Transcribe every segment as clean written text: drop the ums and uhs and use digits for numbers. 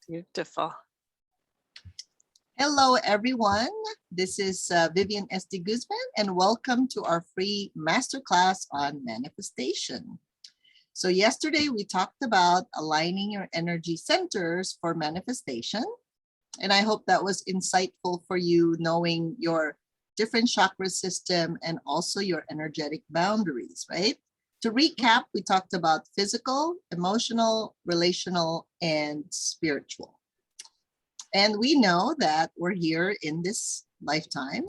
Beautiful. Hello, everyone. This is Vivian S.D. Guzman, and welcome to our free masterclass on manifestation. So yesterday we talked about aligning your energy centers for manifestation. And I hope that was insightful for you, knowing your different chakra system and also your energetic boundaries, right? To recap, we talked about physical, emotional, relational, and spiritual. And we know that we're here in this lifetime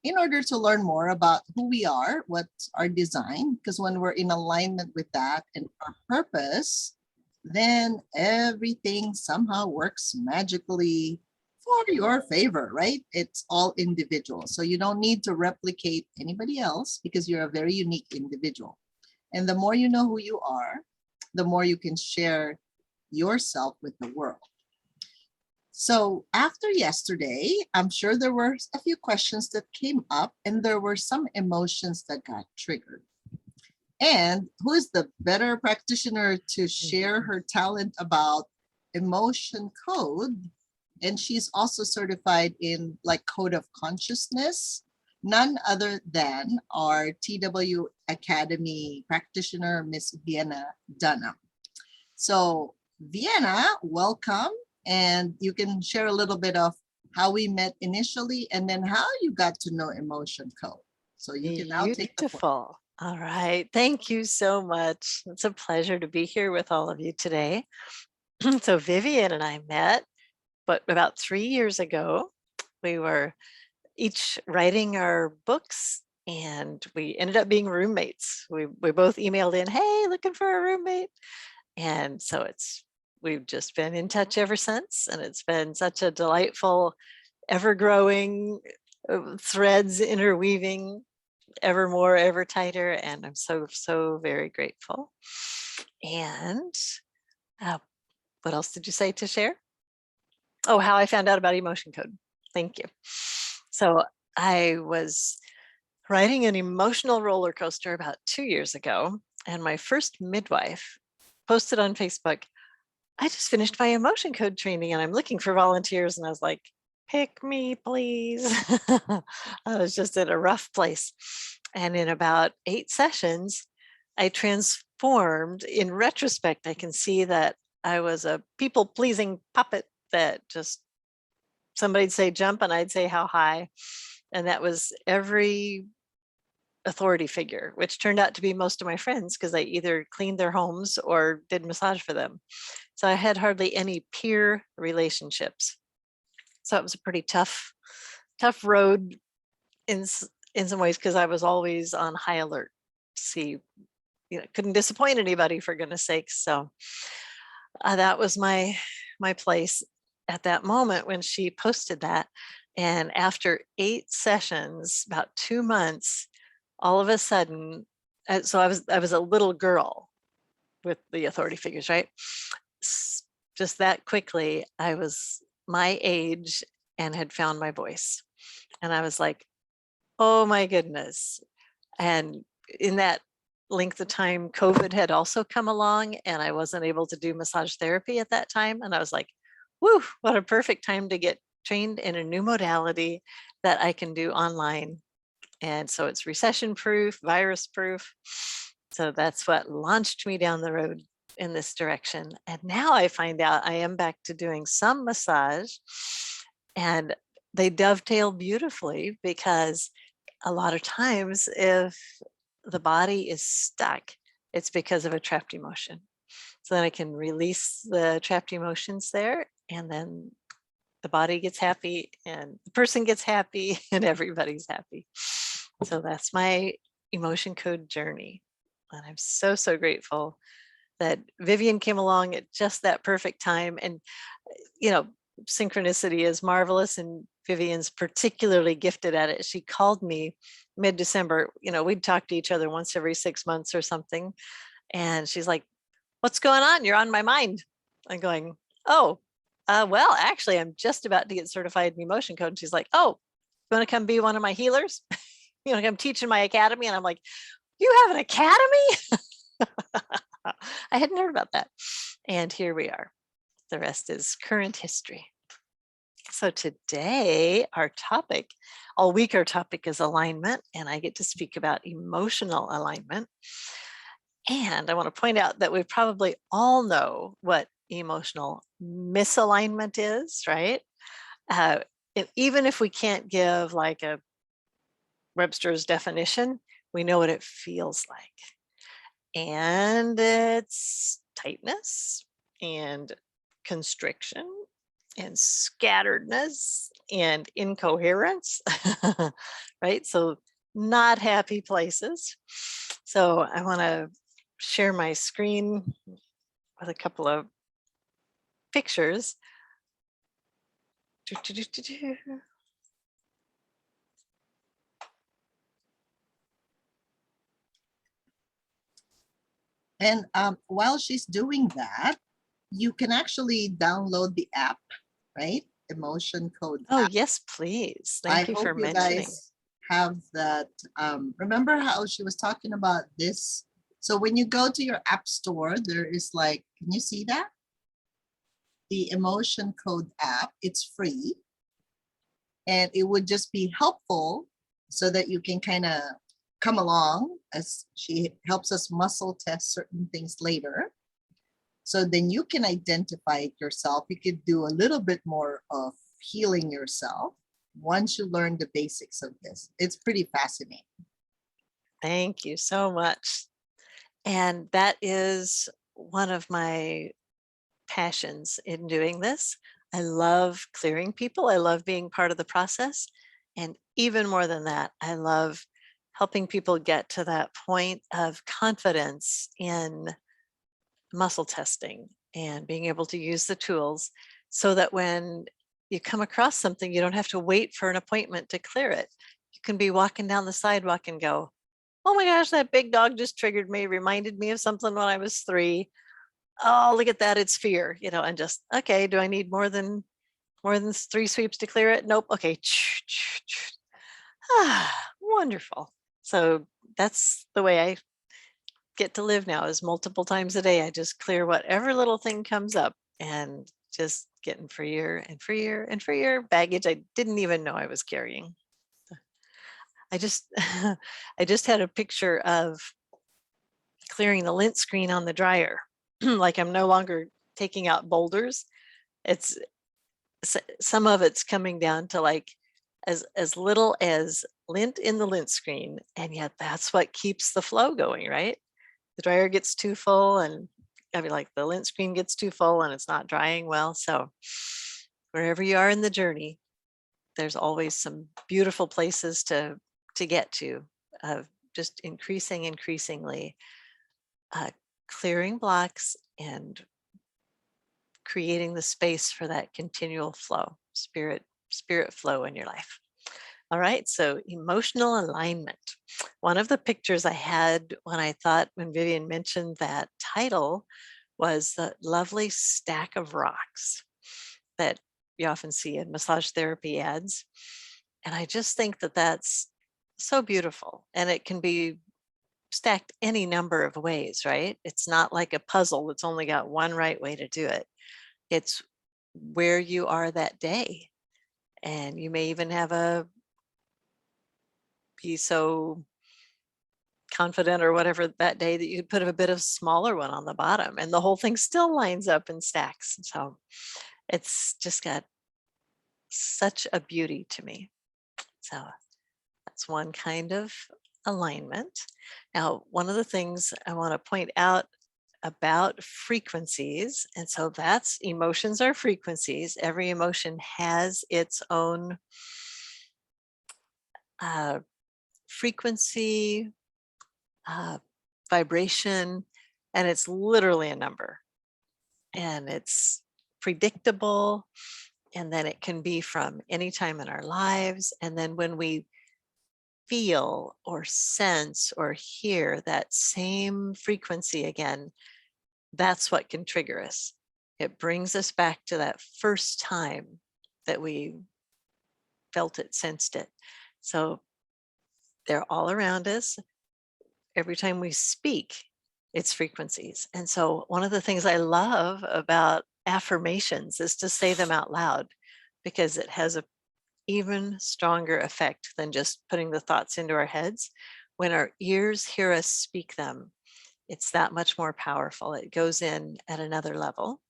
in order to learn more about who we are, what's our design, because when we're in alignment with that and our purpose, then everything somehow works magically for your favor, right? It's all individual. So you don't need to replicate anybody else because you're a very unique individual. And the more you know who you are, the more you can share yourself with the world. So after yesterday, I'm sure there were a few questions that came up and there were some emotions that got triggered. And who is the better practitioner to share her talent about emotion code? And she's also certified in like code of consciousness, none other than our TW Academy practitioner, Miss Vienna Dunham. So Vienna, welcome. And you can share a little bit of how we met initially and then how you got to know emotion code. So you can now take the point. Beautiful. All right. Thank you so much. It's a pleasure to be here with all of you today. So Vivian and I met, but about 3 years ago. We were each writing our books and we ended up being roommates. We both emailed in, hey, looking for a roommate. And so we've just been in touch ever since. And it's been such a delightful, ever-growing threads interweaving, ever more, ever tighter. And I'm so very grateful. And what else did you say to share? Oh, how I found out about emotion code. Thank you. So I was riding an emotional roller coaster about 2 years ago, and my first midwife posted on Facebook, I just finished my emotion code training and I'm looking for volunteers. And I was like, pick me, please. I was just in a rough place. And in about 8 sessions, I transformed. In retrospect, I can see that I was a people-pleasing puppet that just somebody'd say jump and I'd say how high. And that was every authority figure, which turned out to be most of my friends because I either cleaned their homes or did massage for them. So I had hardly any peer relationships. So it was a pretty tough road in some ways because I was always on high alert. See, couldn't disappoint anybody, for goodness sakes. So that was my place at that moment when she posted that. And after 8 sessions, about 2 months, all of a sudden, so I was a little girl with the authority figures, right? Just that quickly, I was my age and had found my voice. And I was like, oh my goodness. And in that length of time, COVID had also come along and I wasn't able to do massage therapy at that time. And I was like, woo, what a perfect time to get trained in a new modality that I can do online. And so it's recession proof, virus proof. So that's what launched me down the road in this direction. And now I find out I am back to doing some massage and they dovetail beautifully because a lot of times if the body is stuck, it's because of a trapped emotion. So then I can release the trapped emotions there and then the body gets happy and the person gets happy and everybody's happy. So that's my emotion code journey. And I'm so grateful that Vivian came along at just that perfect time. And, synchronicity is marvelous and Vivian's particularly gifted at it. She called me mid-December, we'd talk to each other once every 6 months or something. And she's like, what's going on? You're on my mind. I'm going, oh, well, actually, I'm just about to get certified in emotion code. And she's like, oh, you want to come be one of my healers? You want to come teach in my academy? And I'm like, you have an academy? I hadn't heard about that. And here we are. The rest is current history. So today, all week, our topic is alignment, and I get to speak about emotional alignment. And I want to point out that we probably all know what emotional misalignment is, right? Uh, Even if we can't give like a Webster's definition, we know what it feels like. And it's tightness and constriction and scatteredness and incoherence, right? So, not happy places. So, I want to share my screen with a couple of pictures. And while she's doing that, you can actually download the app, right? Emotion Code Oh, app. yes, please. I Thank you hope for you mentioning. guys have that. Remember how she was talking about this? So when you go to your app store, there is like, can you see that? The Emotion Code app, it's free. And it would just be helpful so that you can kind of come along as she helps us muscle test certain things later. So then you can identify it yourself. You could do a little bit more of healing yourself once you learn the basics of this. It's pretty fascinating. Thank you so much. And that is one of my passions in doing this. I love clearing people. I love being part of the process. And even more than that, I love helping people get to that point of confidence in muscle testing and being able to use the tools so that when you come across something, you don't have to wait for an appointment to clear it. You can be walking down the sidewalk and go, oh my gosh, that big dog just triggered me, reminded me of something when I was 3. Oh, look at that, it's fear, and just, okay, do I need more than 3 sweeps to clear it? Nope. Okay. Wonderful. So that's the way I get to live now, is multiple times a day I just clear whatever little thing comes up and just getting freer and freer and freer baggage I didn't even know I was carrying. I just I just had a picture of clearing the lint screen on the dryer. Like, I'm no longer taking out boulders. It's some of it's coming down to like as little as lint in the lint screen, and yet that's what keeps the flow going, right? The dryer gets too full, and I mean, like, the lint screen gets too full and it's not drying well. So wherever you are in the journey, there's always some beautiful places to get to, of just increasingly uh, clearing blocks and creating the space for that continual flow, spirit flow in your life. All right, so emotional alignment. One of the pictures I had when Vivian mentioned that title was the lovely stack of rocks that you often see in massage therapy ads. And I just think that that's so beautiful. And it can be stacked any number of ways, right? It's not like a puzzle that's only got one right way to do it. It's where you are that day. And you may even be so confident or whatever that day that you put a bit of smaller one on the bottom and the whole thing still lines up and stacks. So it's just got such a beauty to me. So that's one kind of alignment. Now, one of the things I want to point out about frequencies, and so that's, emotions are frequencies. Every emotion has its own uh, frequency, uh, vibration, and it's literally a number, and it's predictable. And then it can be from any time in our lives. And then when we feel or sense or hear that same frequency again, that's what can trigger us. It brings us back to that first time that we felt it, sensed it. So they're all around us. Every time we speak, it's frequencies. And so one of the things I love about affirmations is to say them out loud, because it has a even stronger effect than just putting the thoughts into our heads. When our ears hear us speak them, it's that much more powerful. It goes in at another level.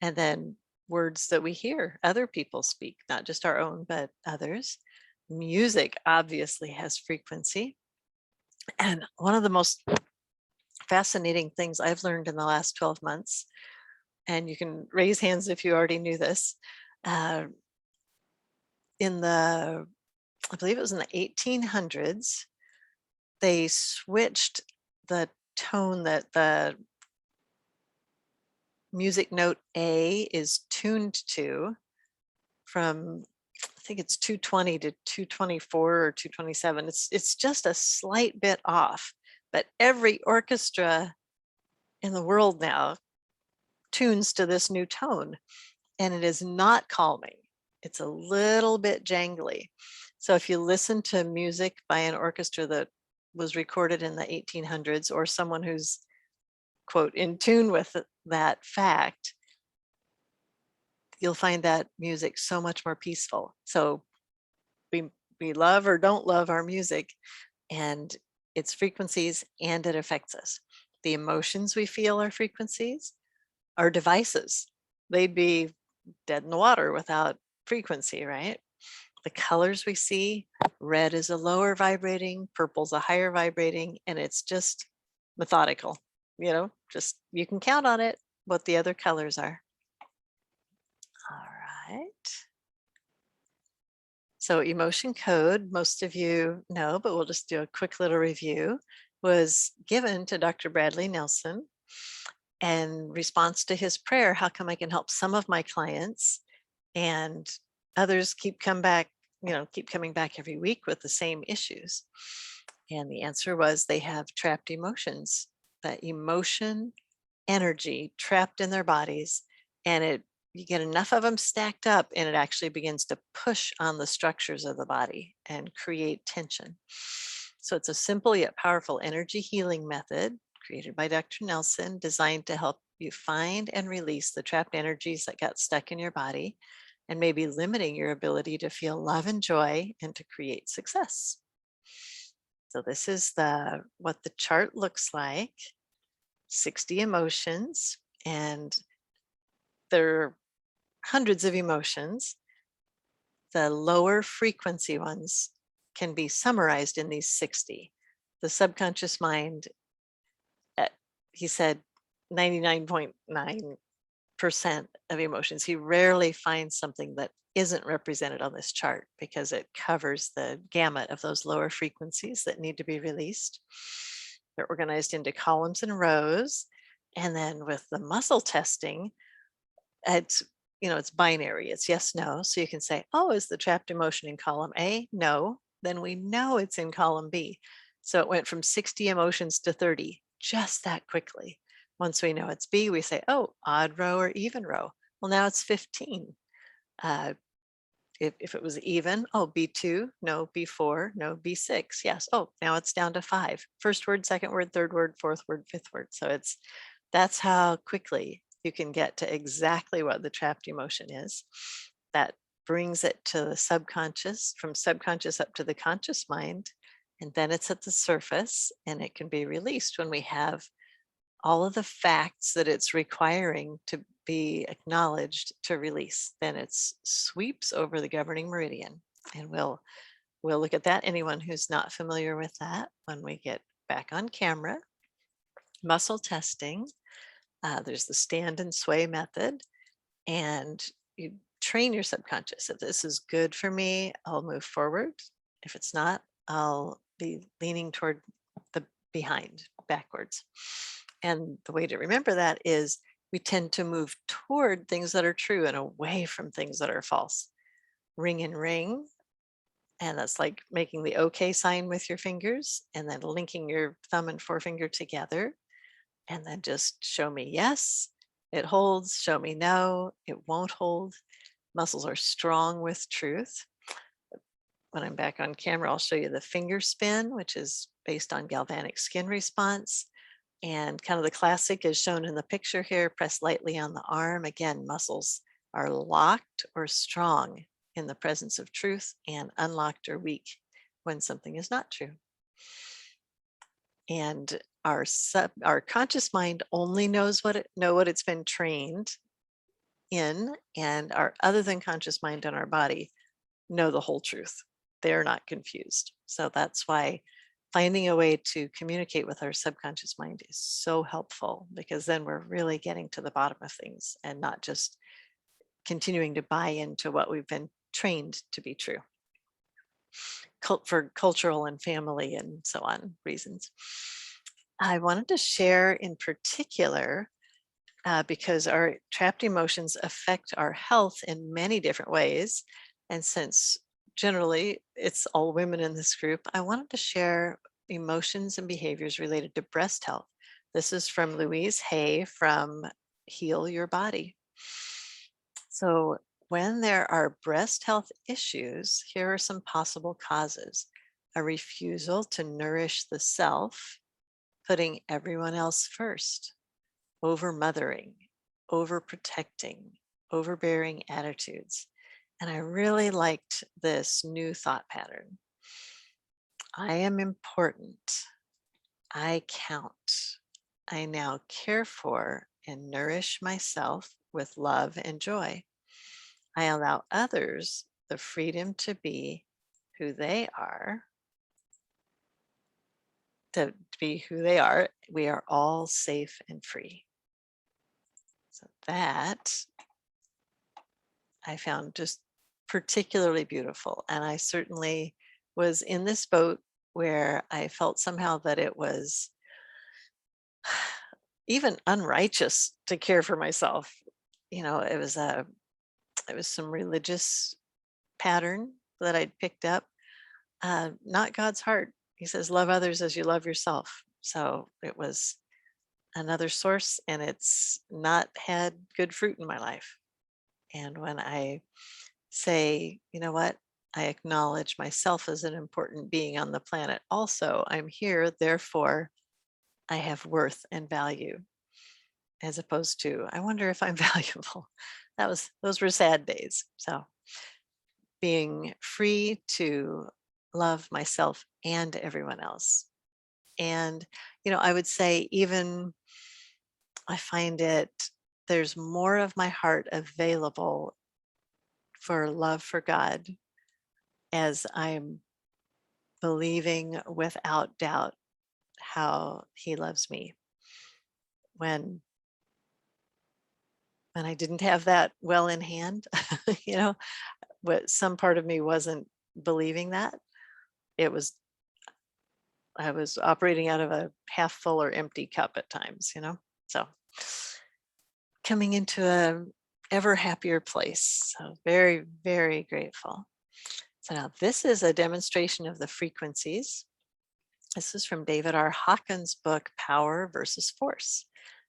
And then words that we hear other people speak, not just our own, but others. Music obviously has frequency. And one of the most fascinating things I've learned in the last 12 months, and you can raise hands if you already knew this, uh, in the, I believe it was in the 1800s, they switched the tone that the music note A is tuned to from, I think it's 220 to 224 or 227. It's just a slight bit off, but every orchestra in the world now tunes to this new tone, and it is not calming. It's a little bit jangly. So if you listen to music by an orchestra that was recorded in the 1800s, or someone who's, quote, in tune with that fact, you'll find that music so much more peaceful. So we we love or don't love our music, and its frequencies, and it affects us. The emotions we feel are frequencies. Our devices, they'd be dead in the water without frequency, right? The colors we see, red is a lower vibrating, purple's a higher vibrating, and it's just methodical. Just you can count on it what the other colors are. All right. So emotion code, most of you know, but we'll just do a quick little review, was given to Dr. Bradley Nelson in response to his prayer, how come I can help some of my clients and others keep coming back every week with the same issues? And the answer was they have trapped emotions, that emotion energy trapped in their bodies, and you get enough of them stacked up and it actually begins to push on the structures of the body and create tension. So it's a simple yet powerful energy healing method created by Dr. Nelson, designed to help you find and release the trapped energies that got stuck in your body and maybe limiting your ability to feel love and joy and to create success. So this is what the chart looks like. 60 emotions, and there are hundreds of emotions. The lower frequency ones can be summarized in these 60. The subconscious mind, he said 99.9% of emotions. He rarely finds something that isn't represented on this chart because it covers the gamut of those lower frequencies that need to be released. They're organized into columns and rows. And then with the muscle testing, it's binary. It's yes, no. So you can say, oh, is the trapped emotion in column A? No. Then we know it's in column B. So it went from 60 emotions to 30 just that quickly. Once we know it's B, we say, oh, odd row or even row. Well, now it's 15. If it was even, oh, B2, no, B4, no, B6, yes. Oh, now it's down to 5. First word, second word, third word, fourth word, fifth word. So that's how quickly you can get to exactly what the trapped emotion is. That brings it to the subconscious, from subconscious up to the conscious mind, and then it's at the surface, and it can be released when we have all of the facts that it's requiring to be acknowledged to release. Then it sweeps over the governing meridian, and we'll look at that. Anyone who's not familiar with that, when we get back on camera. Muscle testing, there's the stand and sway method, and you train your subconscious. If this is good for me, I'll move forward. If it's not, I'll be leaning toward the behind, backwards. And the way to remember that is we tend to move toward things that are true and away from things that are false. Ring and ring. And that's like making the OK sign with your fingers and then linking your thumb and forefinger together. And then just show me yes, it holds. Show me no, it won't hold. Muscles are strong with truth. When I'm back on camera, I'll show you the finger spin, which is based on galvanic skin response. And kind of the classic is shown in the picture here. Press lightly on the arm. Again, muscles are locked or strong in the presence of truth, and unlocked or weak when something is not true. And our conscious mind only knows what it's been trained in, and our other than conscious mind and our body know the whole truth. They're not confused. So that's why finding a way to communicate with our subconscious mind is so helpful, because then we're really getting to the bottom of things and not just continuing to buy into what we've been trained to be true for cultural and family and so on reasons. I wanted to share in particular because our trapped emotions affect our health in many different ways. And since generally it's all women in this group, I wanted to share emotions and behaviors related to breast health. This is from Louise Hay from Heal Your Body. So, when there are breast health issues, here are some possible causes: a refusal to nourish the self, putting everyone else first, over mothering, overprotecting, overbearing attitudes. And I really liked this new thought pattern. I am important. I count. I now care for and nourish myself with love and joy. I allow others the freedom to be who they are, to be who they are. We are all safe and free. So that I found just particularly beautiful. And I certainly was in this boat where I felt somehow that it was even unrighteous to care for myself. You know, it was some religious pattern that I'd picked up, not God's heart. He says, love others as you love yourself. So it was another source, and it's not had good fruit in my life. And when I say, you know what, I acknowledge myself as an important being on the planet. Also, I'm here, therefore, I have worth and value, as opposed to, I wonder if I'm valuable. Those were sad days. So being free to love myself and everyone else. And, I would say even I find there's more of my heart available for love for God as I'm believing without doubt how he loves me. When I didn't have that well in hand, you know, what some part of me wasn't believing that. It was I was operating out of a half full or empty cup at times, So coming into a ever happier place. So very, very grateful. So now this is a demonstration of the frequencies. This is from David R. Hawkins' book, Power versus Force.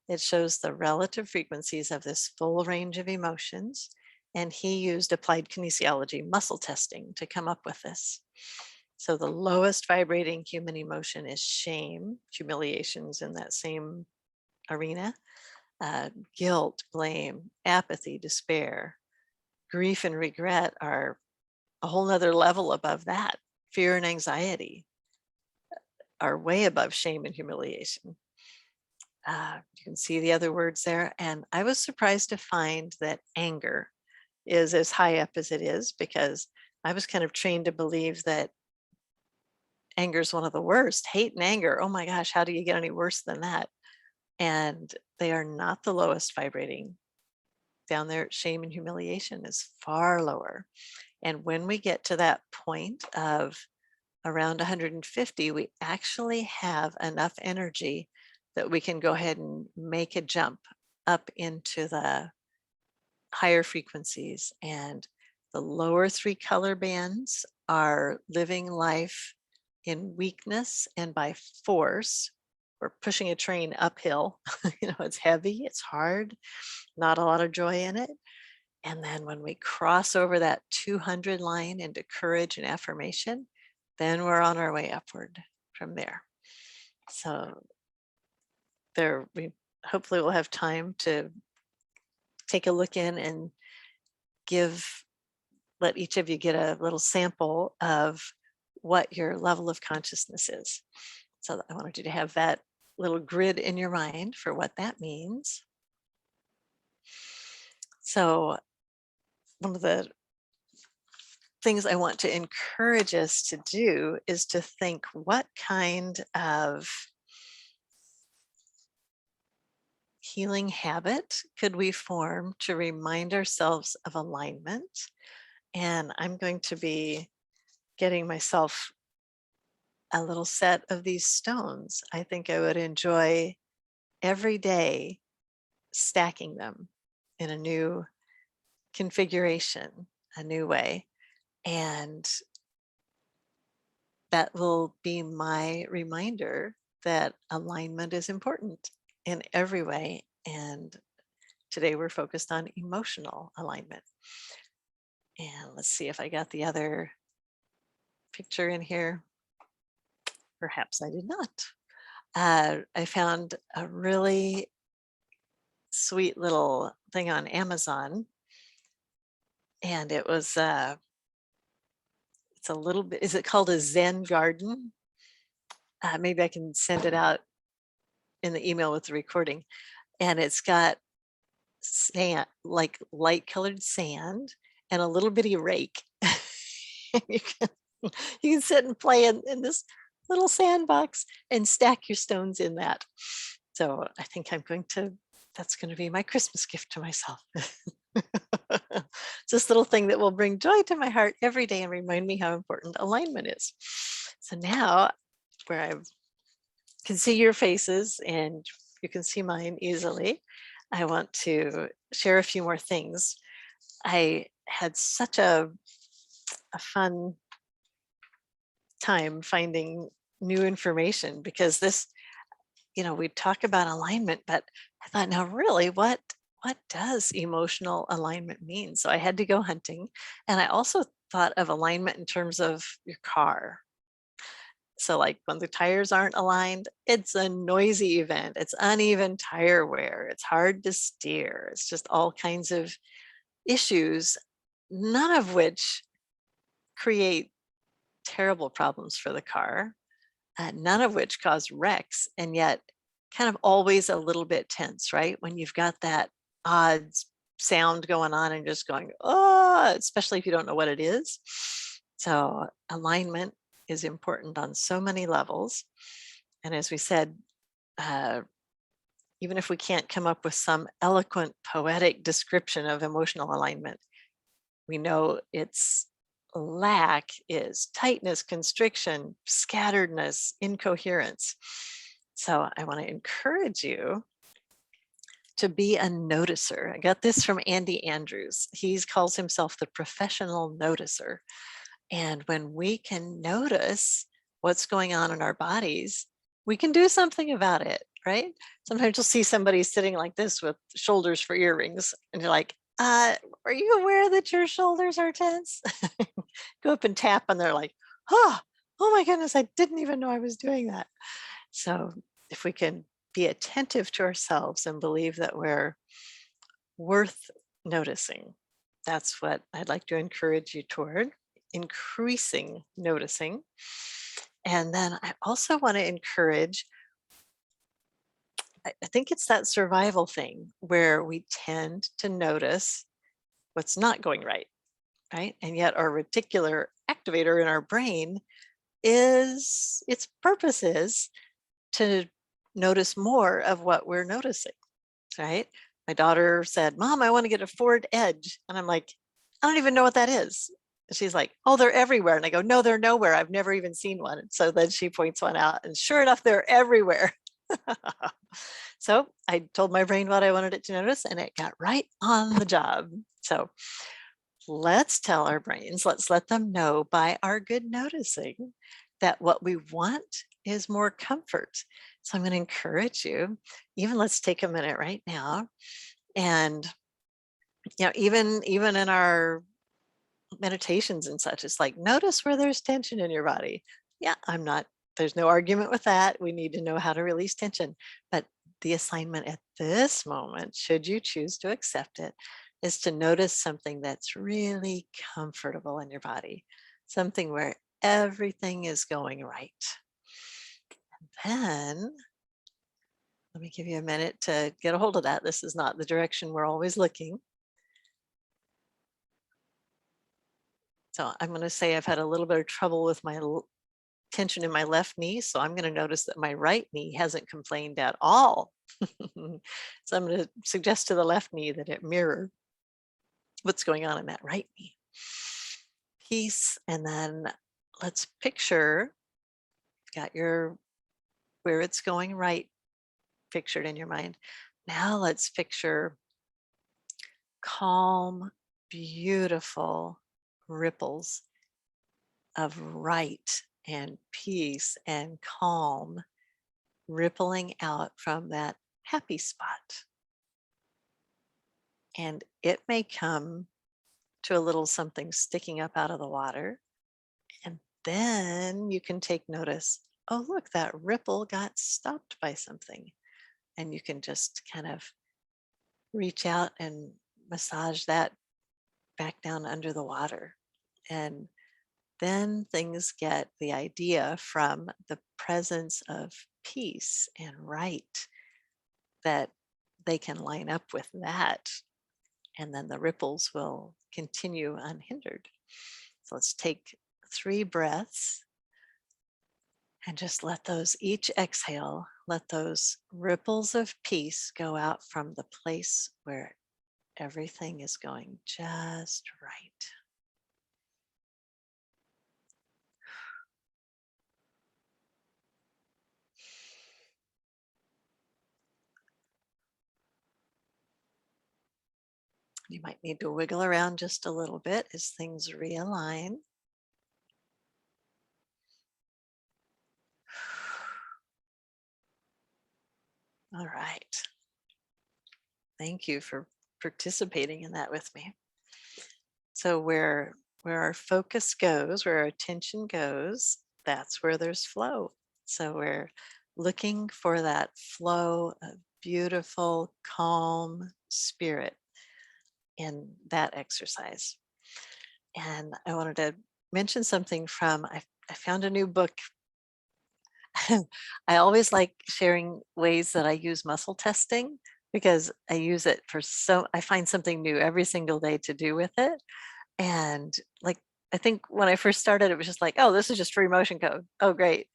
It shows the relative frequencies of this full range of emotions, and he used applied kinesiology muscle testing to come up with this. So the lowest vibrating human emotion is shame. Humiliation's in that same arena. Guilt, blame, apathy, despair, grief, and regret are a whole nother level above that. Fear and anxiety are way above shame and humiliation. You can see the other words there. And I was surprised to find that anger is as high up as it is, because I was kind of trained to believe that anger is one of the worst. Hate and anger, oh my gosh, how do you get any worse than that? And they are not the lowest vibrating. Down there, shame and humiliation is far lower. And when we get to that point of around 150, we actually have enough energy that we can go ahead and make a jump up into the higher frequencies. And the lower three color bands are living life in weakness and by force. We're pushing a train uphill. It's heavy, it's hard, not a lot of joy in it. And then when we cross over that 200 line into courage and affirmation, then we're on our way upward from there. So there we hopefully will have time to take a look in and give let each of you get a little sample of what your level of consciousness is. So I wanted you to have that little grid in your mind for what that means. So one of the things I want to encourage us to do is to think, what kind of healing habit could we form to remind ourselves of alignment? And I'm going to be getting myself a little set of these stones. I think I would enjoy every day stacking them in a new configuration, a new way. And that will be my reminder that alignment is important in every way. And today we're focused on emotional alignment. And let's see if I got the other picture in here. Perhaps I did not. I found a really sweet little thing on Amazon, and it was it's a little bit. Is it called a Zen garden? Maybe I can send it out in the email with the recording. And it's got sand, like light colored sand, and a little bitty rake. you can you can sit and play in this little sandbox and stack your stones in that. So I think that's going to be my Christmas gift to myself. It's this little thing that will bring joy to my heart every day and remind me how important alignment is. So now, where I can see your faces and you can see mine easily, I want to share a few more things. I had such a fun time finding new information because this, we talk about alignment, but I thought, now really, what does emotional alignment mean? So I had to go hunting, and I also thought of alignment in terms of your car. So like when the tires aren't aligned, it's a noisy event. It's uneven tire wear. It's hard to steer. It's just all kinds of issues, none of which create terrible problems for the car, none of which cause wrecks, and yet kind of always a little bit tense, right? When you've got that odd sound going on and just going, oh, especially if you don't know what it is. So alignment is important on so many levels. And as we said, even if we can't come up with some eloquent, poetic description of emotional alignment, we know its lack is tightness, constriction, scatteredness, incoherence. So I want to encourage you to be a noticer. I got this from Andy Andrews. He calls himself the professional noticer. And when we can notice what's going on in our bodies, we can do something about it, right? Sometimes you'll see somebody sitting like this with shoulders for earrings, and you're like, are you aware that your shoulders are tense? Go up and tap, and they're like, oh my goodness, I didn't even know I was doing that. So if we can be attentive to ourselves and believe that we're worth noticing, that's what I'd like to encourage you toward, increasing noticing. And then I also want to encourage, I think it's that survival thing where we tend to notice what's not going right, right? And yet our reticular activator in our brain its purpose is to notice more of what we're noticing, right? My daughter said, Mom, I want to get a Ford Edge. And I'm like, I don't even know what that is. And she's like, oh, they're everywhere. And I go, no, they're nowhere. I've never even seen one. And so then she points one out, and sure enough, they're everywhere. So I told my brain what I wanted it to notice, and it got right on the job. So let's tell our brains, let's let them know by our good noticing that what we want is more comfort. So I'm going to encourage you, even let's take a minute right now. And, even in our meditations and such, it's like, notice where there's tension in your body. Yeah, there's no argument with that. We need to know how to release tension, but the assignment at this moment, should you choose to accept it, is to notice something that's really comfortable in your body, something where everything is going right. Then let me give you a minute to get a hold of that. This is not the direction we're always looking. So I'm going to say I've had a little bit of trouble with my tension in my left knee. So I'm going to notice that my right knee hasn't complained at all. So I'm going to suggest to the left knee that it mirror what's going on in that right knee. Peace. And then let's picture, got your where it's going right pictured in your mind. Now let's picture calm, beautiful ripples of right and peace and calm rippling out from that happy spot. And it may come to a little something sticking up out of the water. And then you can take notice, oh, look, that ripple got stopped by something. And you can just kind of reach out and massage that back down under the water. And then things get the idea from the presence of peace and right that they can line up with that. And then the ripples will continue unhindered. So let's take 3 breaths and just let those each exhale, let those ripples of peace go out from the place where everything is going just right. You might need to wiggle around just a little bit as things realign. All right. Thank you for participating in that with me. So where our focus goes, where our attention goes, that's where there's flow. So we're looking for that flow of beautiful, calm spirit in that exercise. And I wanted to mention something from, I found a new book. I always like sharing ways that I use muscle testing because I use it for I find something new every single day to do with it. And like, I think when I first started, it was just like, oh, this is just free motion code. Oh, great.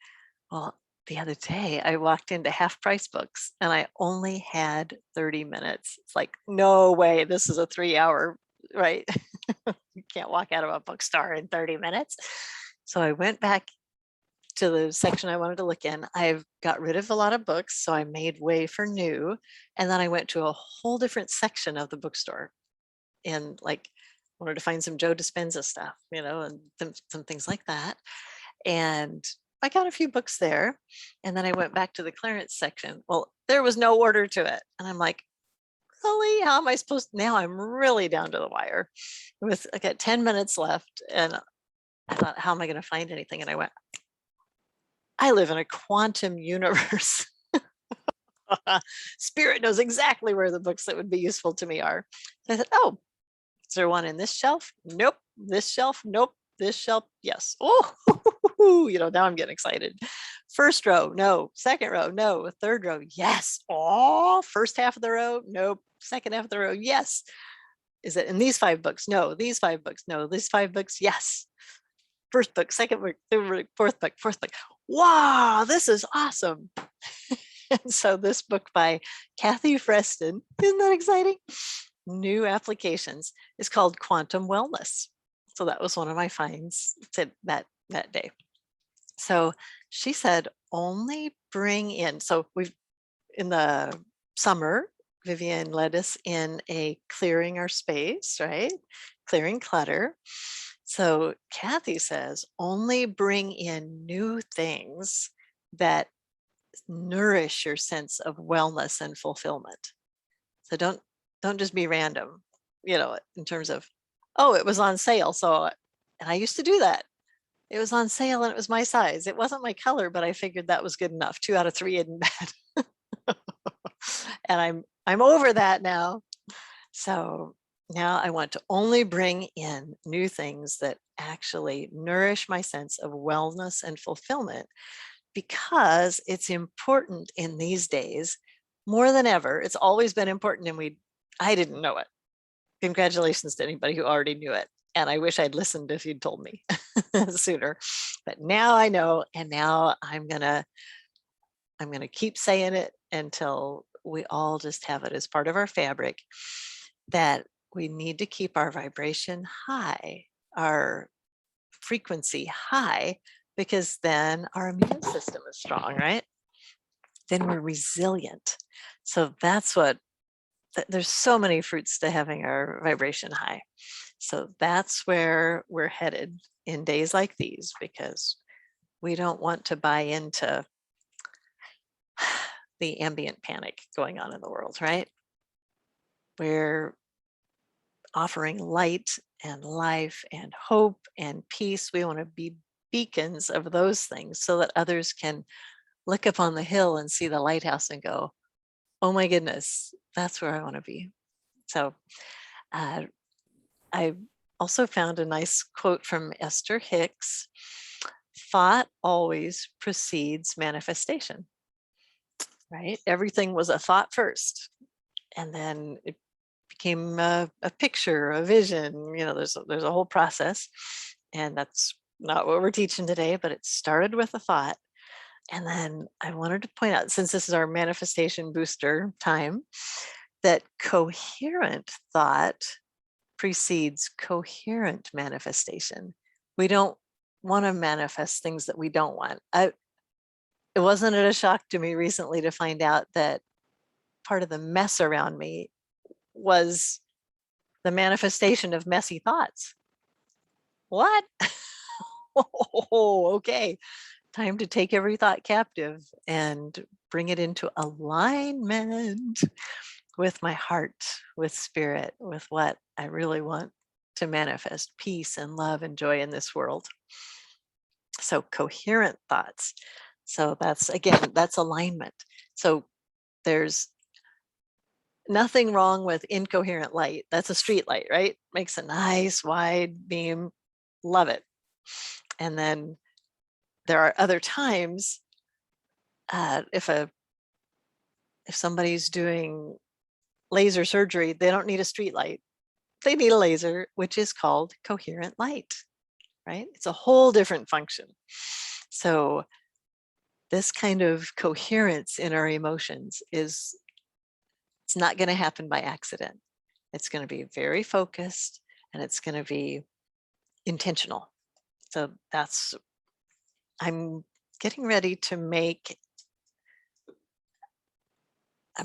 Well, the other day I walked into Half Price Books and I only had 30 minutes. It's like, no way, this is a 3-hour, right? You can't walk out of a bookstore in 30 minutes. So I went back to the section I wanted to look in. I've got rid of a lot of books, so I made way for new. And then I went to a whole different section of the bookstore and like wanted to find some Joe Dispenza stuff, and some things like that. And I got a few books there. And then I went back to the clearance section. Well, there was no order to it. And I'm like, really? How am I supposed to? Now I'm really down to the wire. I got 10 minutes left. And I thought, how am I going to find anything? And I went, I live in a quantum universe. Spirit knows exactly where the books that would be useful to me are. So I said, oh, is there one in this shelf? Nope. This shelf? Nope. This shelf? Yes. Oh, now I'm getting excited. First row? No. Second row? No. Third row? Yes. Oh, first half of the row? Nope. Second half of the row? Yes. Is it in these 5 books? No. These 5 books? No. These 5 books? Yes. First book, second book, third book, fourth book. Wow, this is awesome. And so this book by Kathy Freston, isn't that exciting? New applications is called Quantum Wellness. So that was one of my finds that day. So she said, only bring in, so in the summer, Vivian led us in a clearing our space, right? Clearing clutter. So Kathy says, only bring in new things that nourish your sense of wellness and fulfillment. So don't just be random, in terms of, oh, it was on sale. So, and I used to do that. It was on sale and it was my size. It wasn't my color, but I figured that was good enough. 2 out of 3 isn't bad. and I'm over that now. So now I want to only bring in new things that actually nourish my sense of wellness and fulfillment, because it's important in these days more than ever. It's always been important, and I didn't know it. Congratulations to anybody who already knew it. And I wish I'd listened if you'd told me sooner. But now I know, and now I'm gonna keep saying it until we all just have it as part of our fabric, that we need to keep our vibration high, our frequency high, because then our immune system is strong, right? Then we're resilient. So that's what, there's so many fruits to having our vibration high. So that's where we're headed in days like these, because we don't want to buy into the ambient panic going on in the world, right? We're offering light and life and hope and peace. We want to be beacons of those things so that others can look up on the hill and see the lighthouse and go, oh my goodness, that's where I want to be. So uh, I also found a nice quote from Esther Hicks: thought always precedes manifestation, right? Everything was a thought first, and then it became a picture, a vision. There's a whole process, and that's not what we're teaching today, but it started with a thought. And then I wanted to point out, since this is our manifestation booster time, that coherent thought precedes coherent manifestation. We don't want to manifest things that we don't want. It wasn't a shock to me recently to find out that part of the mess around me was the manifestation of messy thoughts. What? Oh, okay. Time to take every thought captive and bring it into alignment with my heart, with spirit, with what I really want to manifest: peace and love and joy in this world. So coherent thoughts. So that's, again, that's alignment. So there's nothing wrong with incoherent light. That's a street light, right? Makes a nice wide beam. Love it. And then there are other times, if somebody's doing laser surgery, they don't need a street light. They need a laser, which is called coherent light, right? It's a whole different function. So this kind of coherence in our emotions it's not going to happen by accident. It's going to be very focused, and it's going to be intentional. So I'm getting ready to I'm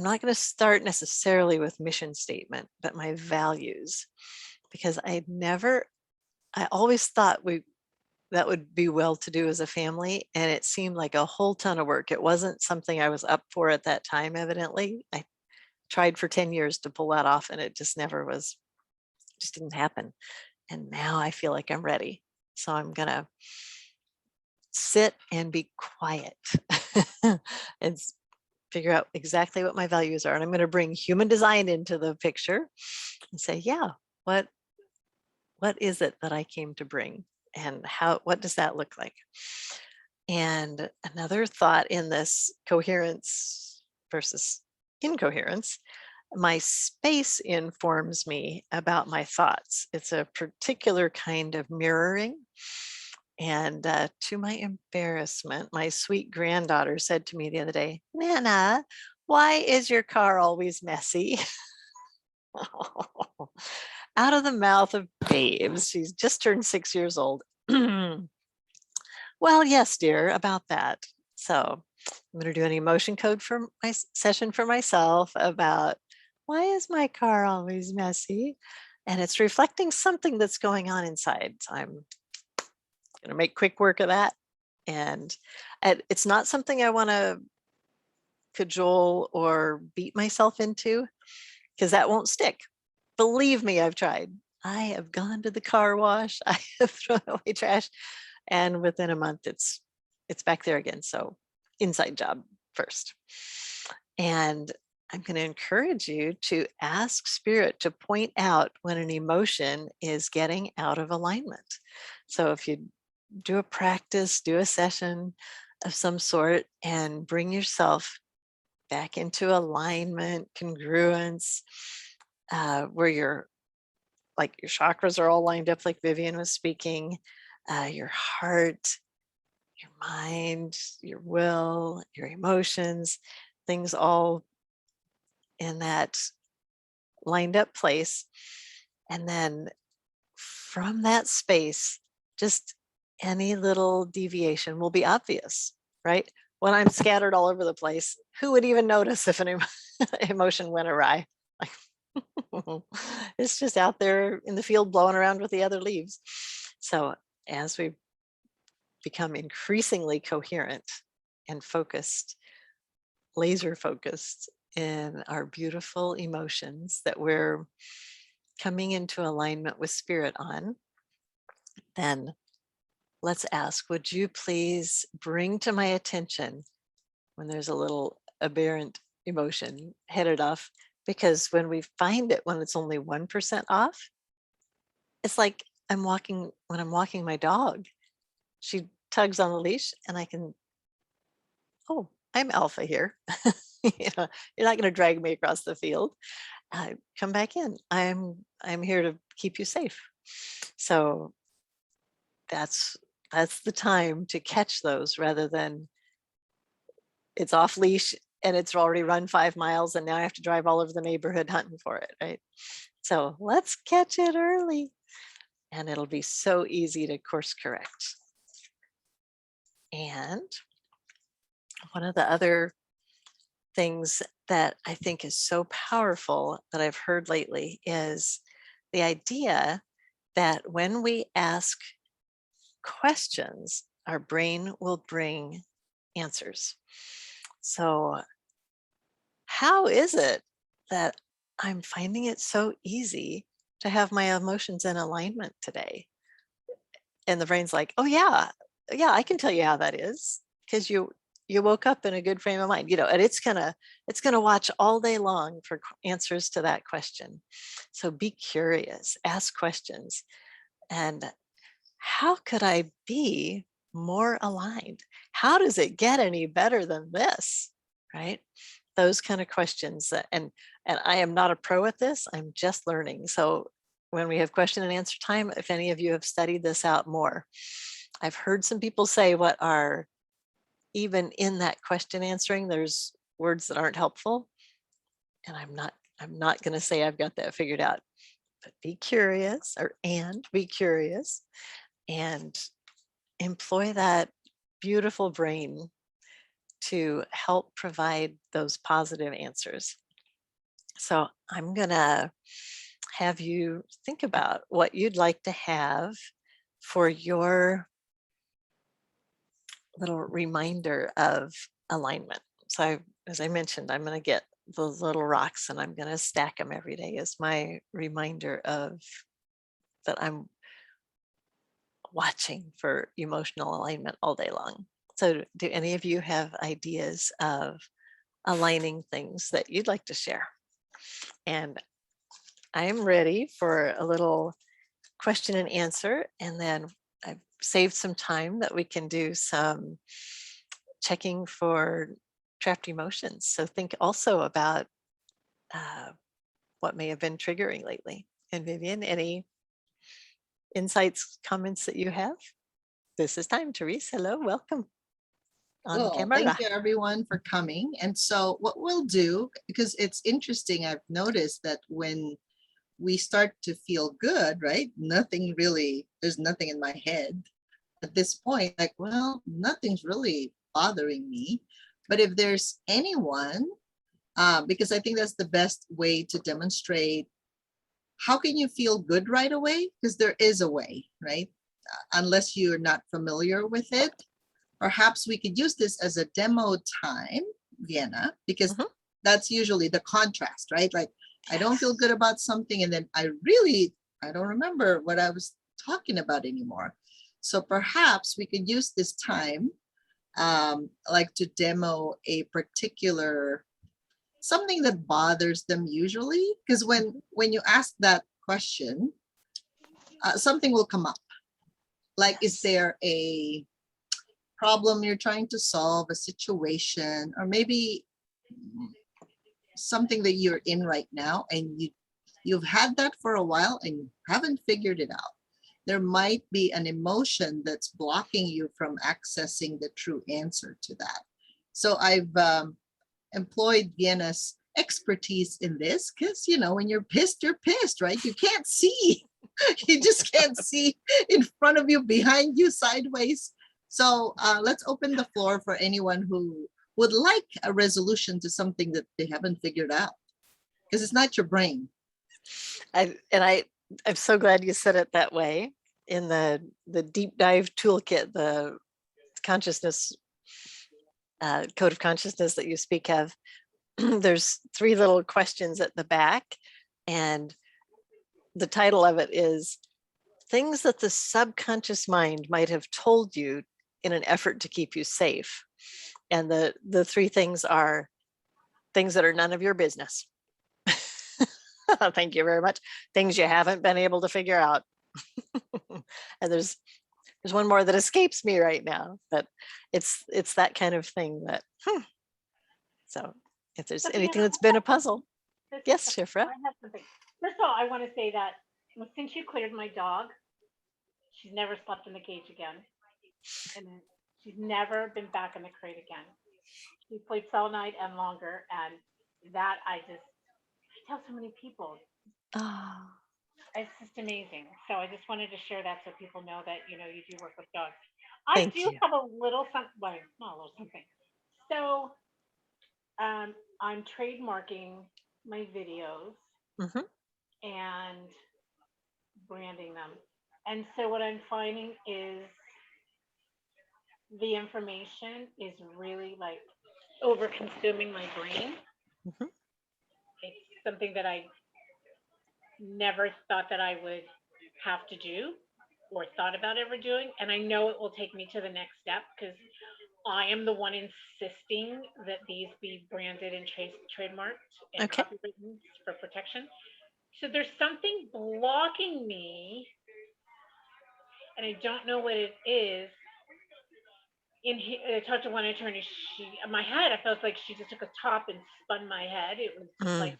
not going to start necessarily with mission statement, but my values, because I always thought that would be well to do as a family. And it seemed like a whole ton of work. It wasn't something I was up for at that time, evidently. I tried for 10 years to pull that off, and it just just didn't happen. And now I feel like I'm ready. So I'm going to sit and be quiet and figure out exactly what my values are. And I'm going to bring human design into the picture and say, yeah, what is it that I came to bring? And what does that look like? And another thought in this coherence versus incoherence: my space informs me about my thoughts. It's a particular kind of mirroring. And to my embarrassment, my sweet granddaughter said to me the other day, Nana, why is your car always messy? Out of the mouth of babes. She's just turned 6 years old. Well, yes, dear, about that. So I'm going to do an emotion code for my session for myself about, why is my car always messy? And it's reflecting something that's going on inside. So I'm going to make quick work of that. And it's not something I want to cajole or beat myself into, because that won't stick. Believe me, I've tried. I have gone to the car wash. I have thrown away trash. And within a month, it's back there again. So inside job first. And I'm going to encourage you to ask Spirit to point out when an emotion is getting out of alignment. So if you do a practice, do a session of some sort, and bring yourself back into alignment, congruence, where your chakras are all lined up, like Vivian was speaking, your heart, your mind, your will, your emotions, things all in that lined up place. And then from that space, just any little deviation will be obvious, right? When I'm scattered all over the place, who would even notice if an emotion went awry? Like, it's just out there in the field blowing around with the other leaves. So as we become increasingly coherent and focused, laser focused in our beautiful emotions that we're coming into alignment with Spirit on, then let's ask, would you please bring to my attention when there's a little aberrant emotion headed off? Because when we find it, when it's only 1% off, it's like when I'm walking my dog, she tugs on the leash and I can, oh, I'm alpha here. You're not going to drag me across the field. Come back in. I'm here to keep you safe. So that's the time to catch those, rather than it's off leash and it's already run 5 miles and now I have to drive all over the neighborhood hunting for it, right? So let's catch it early, and it'll be so easy to course correct. And one of the other things that I think is so powerful that I've heard lately is the idea that when we ask questions, our brain will bring answers. So, how is it that I'm finding it so easy to have my emotions in alignment today? And the brain's like, oh yeah, yeah, I can tell you how that is, because you woke up in a good frame of mind, and it's gonna watch all day long for answers to that question. So be curious, ask questions, and how could I be more aligned? How does it get any better than this? Right? Those kind of questions. And I am not a pro at this. I'm just learning. So when we have question and answer time, if any of you have studied this out more, I've heard some people say what are even in that question answering, there's words that aren't helpful. And I'm not going to say I've got that figured out, but be curious, and be curious, and employ that beautiful brain to help provide those positive answers. So I'm going to have you think about what you'd like to have for your little reminder of alignment. So as I mentioned, I'm going to get those little rocks and I'm going to stack them every day as my reminder of that I'm watching for emotional alignment all day long. So do any of you have ideas of aligning things that you'd like to share? And I am ready for a little question and answer. And then I've saved some time that we can do some checking for trapped emotions. So think also about what may have been triggering lately. And Vivian, any insights, comments that you have? This is time. Therese, hello, welcome on Cool. Thank camera. you everyone for coming. And so what we'll do, because it's interesting, I've noticed that when we start to feel good, right? There's nothing in my head at this point, like, well, nothing's really bothering me. But if there's anyone, because I think that's the best way to demonstrate how can you feel good right away? Because there is a way, right? Unless you're not familiar with it. Perhaps we could use this as a demo time, Vienna, because Mhm. that's usually the contrast, right? Like I don't feel Yes. good about something and then I don't remember what I was talking about anymore. So perhaps we could use this time like to demo a particular something that bothers them usually, because when you ask that question, something will come up. Like, is Yes. there a problem you're trying to solve, a situation, or maybe something that you're in right now, and you've had that for a while and you haven't figured it out. There might be an emotion that's blocking you from accessing the true answer to that. So I've employed Vienna's expertise in this, because when you're pissed, right? You can't see. You just can't see in front of you, behind you, sideways. So let's open the floor for anyone who would like a resolution to something that they haven't figured out, because it's not your brain. I'm so glad you said it that way. In the deep dive toolkit, the consciousness code of consciousness that you speak of, there's 3 little questions at the back, and the title of it is things that the subconscious mind might have told you in an effort to keep you safe. And the 3 things are things that are none of your business. Thank you very much. Things you haven't been able to figure out. And there's one more that escapes me right now, but it's that kind of thing that, so if there's So anything Vienna, that's been a puzzle. Yes, I Shifra. have something. First of all, I want to say that since you cleared my dog, she's never slept in the cage again, and she's never been back in the crate again. She sleeps all night and longer, and that I tell so many people, Oh, it's just amazing. So I just wanted to share that so people know that you do work with dogs. I thank do you. have a little something, well, not a little something. So I'm trademarking my videos Mhm. and branding them. And so what I'm finding is the information is really like over consuming my brain. Mhm. It's something that I never thought that I would have to do or thought about ever doing. And I know it will take me to the next step because I am the one insisting that these be branded and trademarked and Okay. copywritten for protection. So there's something blocking me, and I don't know what it is. I talked to one attorney. My head, I felt like she just took a top and spun my head. It was just like Mm.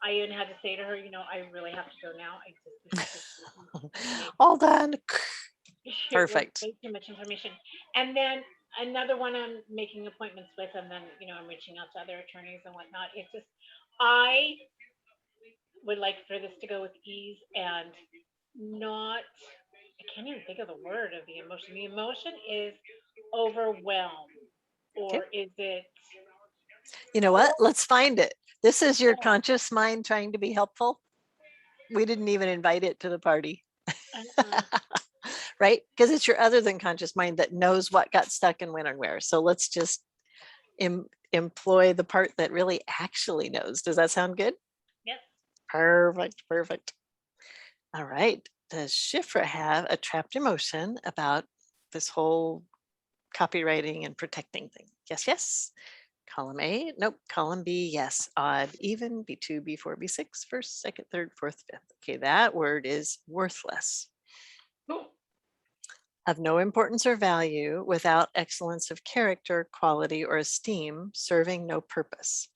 I even had to say to her, I really have to go now. I just this is way All done. it was Perfect. way too much information. And then another one I'm making appointments with, and then I'm reaching out to other attorneys and whatnot. It's just I would like for this to go with ease and not. I can't even think of the word of the emotion. The emotion is overwhelm, Okay. or is it? You know what? Let's find it. This is your Yeah, conscious mind trying to be helpful. We didn't even invite it to the party. uh-uh. Right? Because it's your other than conscious mind that knows what got stuck and when and where. So let's just employ the part that really actually knows. Does that sound good? Yes. Perfect. Perfect. All right. Does Shifra have a trapped emotion about this whole copywriting and protecting thing? Yes, yes. Column A, nope. Column B, yes. Odd, even, B2, B4, B6, first, second, third, fourth, fifth. Okay, that word is worthless. Of no importance or value, without excellence of character, quality, or esteem, serving no purpose.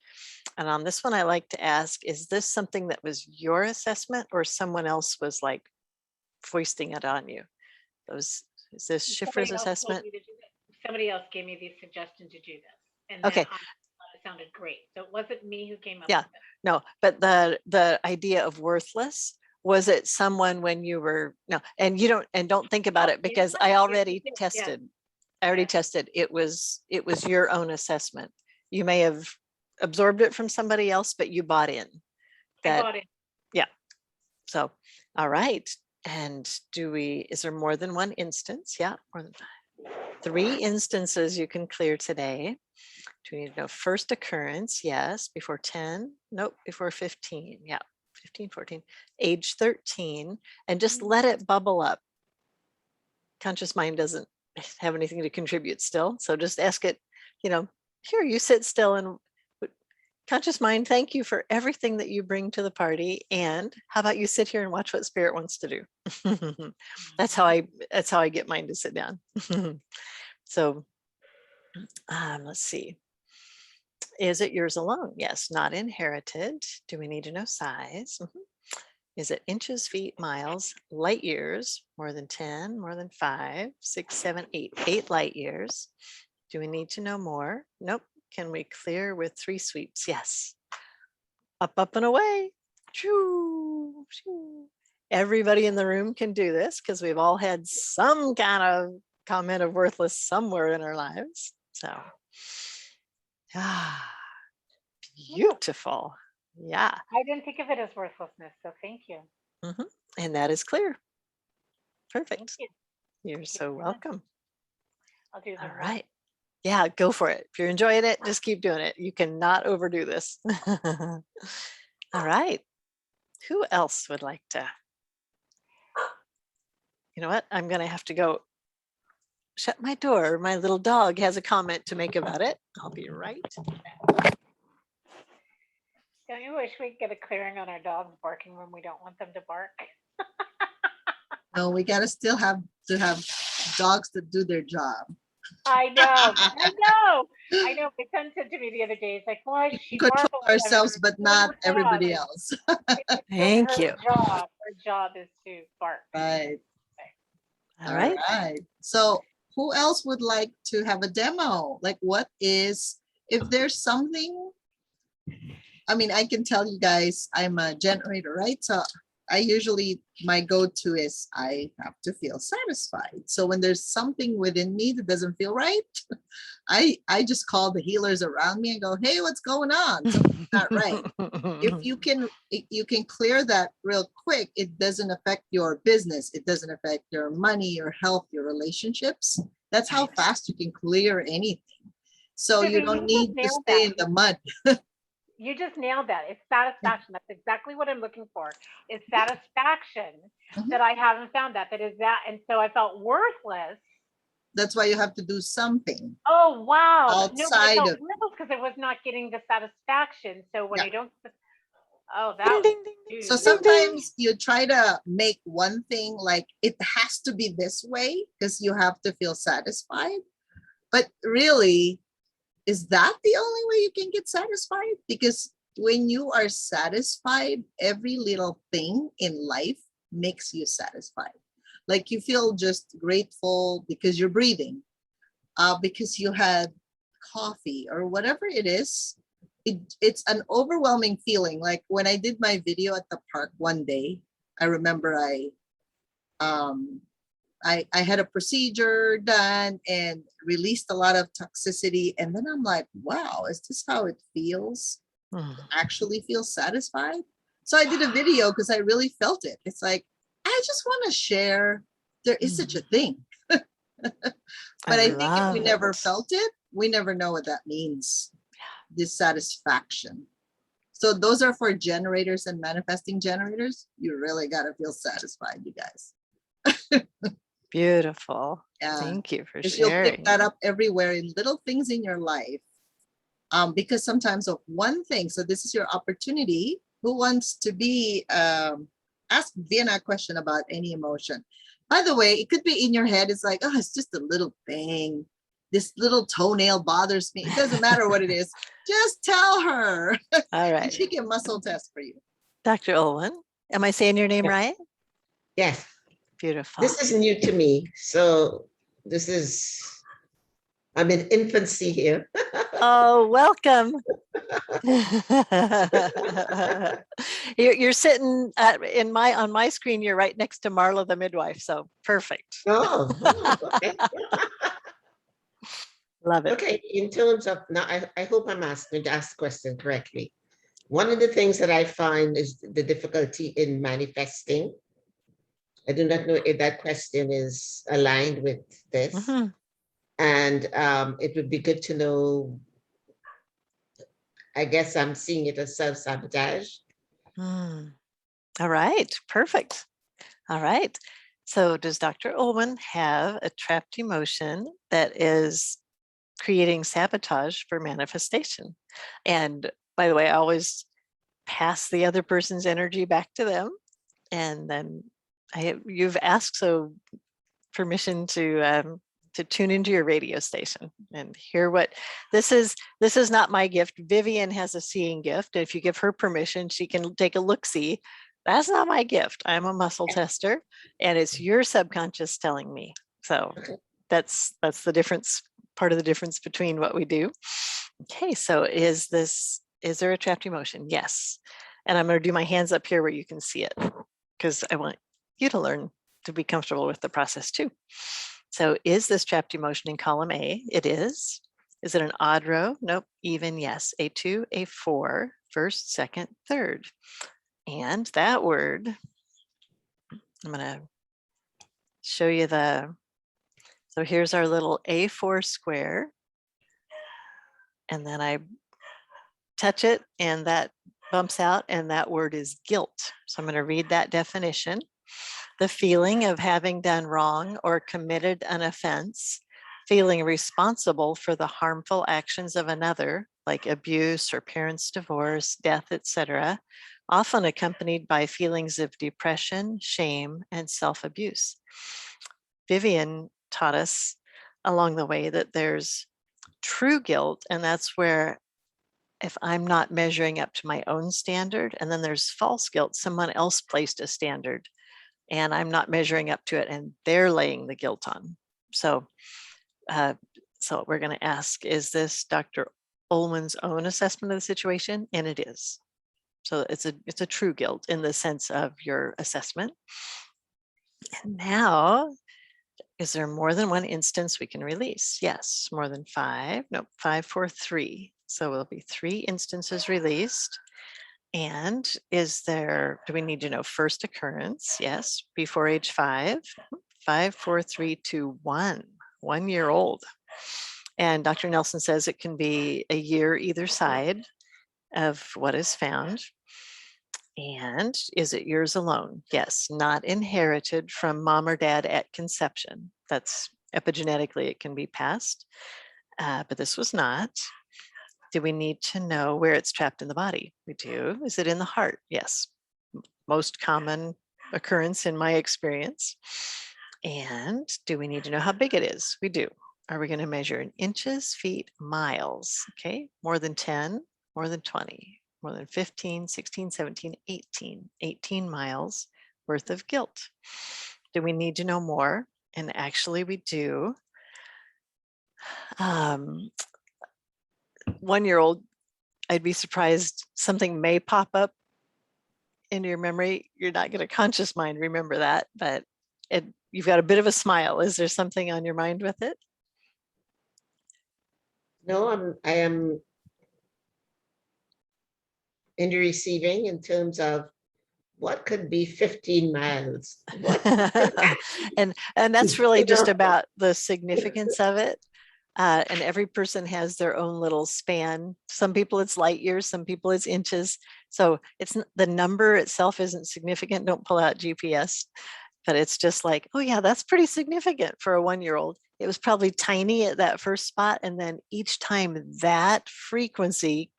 And on this one, I like to ask, is this something that was your assessment or someone else was like foisting it on you? Those, is this Schiffer's Somebody else told assessment? me to do this. Somebody else gave me the suggestion to do this, and then Okay, I thought it sounded great. So it wasn't me who came up yeah, with it. no, but the idea of worthless, was it someone when you were, no, and you don't think about Oh, it because I already yes, yes, tested. I already yes. tested. It was your own assessment. You may have absorbed it from somebody else, but you bought in I that. bought it. Yeah. So, all right. And is there more than one instance? Yeah, more than 3 instances you can clear today. Do we need to know first occurrence? Yes. Before 10? Nope. Before 15. Yeah. 15, 14, age 13, and just let it bubble up. Conscious mind doesn't have anything to contribute still. So just ask it, here, you sit still and conscious mind, thank you for everything that you bring to the party. And how about you sit here and watch what spirit wants to do? That's how I get mine to sit down. So let's see. Is it yours alone? Yes. Not inherited. Do we need to know size? Is it inches, feet, miles, light years? More than 10, more than 5, 6, 7, 8. 8 light years. Do we need to know more? Nope. Can we clear with 3 sweeps? Yes. Up, up, and away. Shoo, shoo. Everybody in the room can do this because we've all had some kind of comment of worthless somewhere in our lives. So, beautiful. Yeah. I didn't think of it as worthlessness, so thank you. And that is clear. Thank Perfect. you. You're so welcome. I'll do All them. right. Yeah, go for it. If you're enjoying it, just keep doing it. You cannot overdo this. All right. Who else would like to? You know what? I'm going to have to go shut my door. My little dog has a comment to make about it. I'll be right back. Don't you wish we'd get a clearing on our dogs barking when we don't want them to bark? No, we gotta still have to have dogs that do their job. I know. My son said to me the other day, it's like, why is she Control marvelous at ourselves, her but not everybody job? else. Thank you. Her job is to bark. Right. All right. So who else would like to have a demo? Like if there's something, I mean, I can tell you guys, I'm a generator, right? So my go-to is I have to feel satisfied. So when there's something within me that doesn't feel right, I just call the healers around me and go, hey, what's going on? Something's not right. If you can clear that real quick, it doesn't affect your business. It doesn't affect your money, your health, your relationships. That's how fast you can clear anything. So you don't need to stay in the mud. You just nailed that. It's satisfaction. That's exactly what I'm looking for. It's satisfaction that I haven't found that is that. And so I felt worthless. That's why you have to do something. Oh, wow. Outside I felt of worthless because I was not getting the satisfaction. So when I don't, So sometimes you try to make one thing like it has to be this way because you have to feel satisfied. But really, is that the only way you can get satisfied? Because when you are satisfied, every little thing in life makes you satisfied. Like you feel just grateful because you're breathing, because you had coffee or whatever it is. It's an overwhelming feeling. Like when I did my video at the park one day, I remember I had a procedure done and released a lot of toxicity. And then I'm like, wow, is this how it feels to actually feel satisfied? So I did a video because I really felt it. It's like, I just want to share there is such a thing. But I think if we never felt it, we never know what that means. Dissatisfaction. So those are for generators and manifesting generators. You really got to feel satisfied, you guys. Beautiful. Yeah. Thank you for sharing. You'll pick that up everywhere in little things in your life. Because sometimes of one thing, so this is your opportunity. Who wants to be, ask Vienna a question about any emotion. By the way, it could be in your head. It's like, oh, it's just a little thing. This little toenail bothers me. It doesn't matter what it is. Just tell her. All right. And she can muscle test for you. Dr. Olwen, am I saying your name right? Yes. Beautiful. This is new to me. So I'm in infancy here. Oh, welcome. You're sitting on my screen. You're right next to Marla, the midwife. So perfect. Oh, okay. Love it. Okay, in terms of now, I hope I'm asking to ask the question correctly. One of the things that I find is the difficulty in manifesting. I do not know if that question is aligned with this. And it would be good to know. I guess I'm seeing it as self-sabotage. All right, perfect. All right. So does Dr. Olwen have a trapped emotion that is creating sabotage for manifestation? And by the way, I always pass the other person's energy back to them. And then you've asked so permission to tune into your radio station and hear what this is. This is not my gift. Vivian has a seeing gift. If you give her permission, she can take a look-see. That's not my gift. I'm a muscle tester, and it's your subconscious telling me. So that's the difference, part of the difference between what we do. Okay, so is there a trapped emotion? Yes. And I'm going to do my hands up here where you can see it, because I want you to learn to be comfortable with the process too. So is this trapped emotion in column A? It is. Is it an odd row? Nope. Even, yes. A2, A4, first, second, third. And that word, I'm going to show you so here's our little A4 square. And then I touch it and that bumps out, and that word is guilt. So I'm going to read that definition. The feeling of having done wrong or committed an offense, feeling responsible for the harmful actions of another, like abuse or parents' divorce, death, etc., often accompanied by feelings of depression, shame, and self-abuse. Vivian taught us along the way that there's true guilt, and that's where if I'm not measuring up to my own standard, and then there's false guilt, someone else placed a standard and I'm not measuring up to it and they're laying the guilt on. So we're going to ask, is this Dr. Ullman's own assessment of the situation? And it is. So it's a true guilt in the sense of your assessment. And now, is there more than one instance we can release? Yes. More than 5? Nope. 5, 4, 3. So there'll be 3 instances released. And do we need to know first occurrence? Yes. Before age 5. 5, 4, 3, 2, 1. 1 year old. And Dr. Nelson says it can be a year either side of what is found. And is it yours alone? Yes. Not inherited from mom or dad at conception. That's epigenetically, it can be passed. But this was not. Do we need to know where it's trapped in the body? We do. Is it in the heart? Yes. Most common occurrence in my experience. And do we need to know how big it is? We do. Are we going to measure in inches, feet, miles? Okay. More than 10, more than 20, more than 15, 16, 17, 18. 18 miles worth of guilt. Do we need to know more? And actually we do. 1 year old, I'd be surprised something may pop up into your memory. You're not going to conscious mind remember that, but you've got a bit of a smile. Is there something on your mind with it? No, I am in the receiving in terms of what could be 15 miles. and that's really just about the significance of it. And every person has their own little span. Some people it's light years, some people it's inches. So it's the number itself isn't significant. Don't pull out GPS, but it's just like, oh yeah, that's pretty significant for a 1 year old. It was probably tiny at that first spot. And then each time that frequency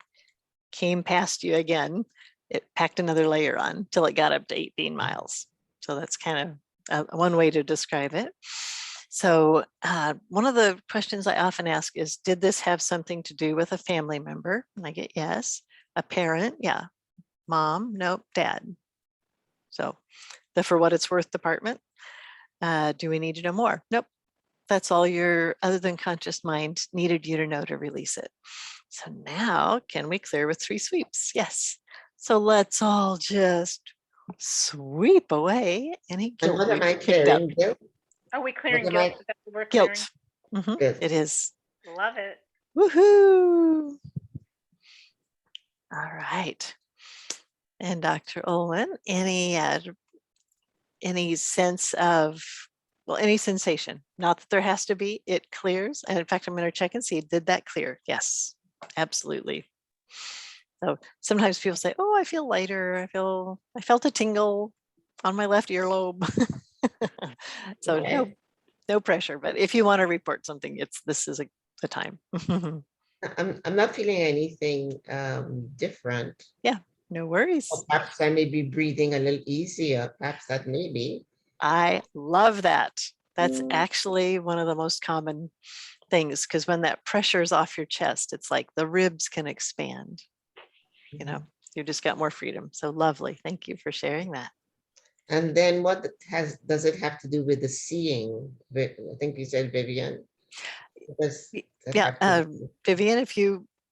came past you again, it packed another layer on till it got up to 18 miles. So that's kind of one way to describe it. So one of the questions I often ask is, did this have something to do with a family member? And I get yes. A parent, yeah. Mom, nope. Dad. So the for what it's worth department. Do we need to know more? Nope. That's all your other than conscious mind needed you to know to release it. So now can we clear with 3 sweeps? Yes. So let's all just sweep away any guilt. And what am I picked up. clearing? Guilt? Are we clearing What am guilt? Is that what we're clearing? Guilt. Guilt. It is. Love it. Woohoo. All right. And Dr. Olin, any sense of, well, any sensation? Not that there has to be, it clears. And in fact, I'm going to check and see, did that clear? Yes, absolutely. So sometimes people say, oh, I feel lighter. I felt a tingle on my left earlobe. So Okay. no pressure, but if you want to report something, this is the time. I'm not feeling anything different. No worries. Or perhaps I may be breathing a little easier. Perhaps that may be. I love that. That's actually one of the most common things, because when that pressure is off your chest, it's like the ribs can expand. You know, you just got more freedom. So lovely. Thank you for sharing that. And then what does it have to do with the seeing? I think you said Vivian. Does that Yeah, have to do- Vivian,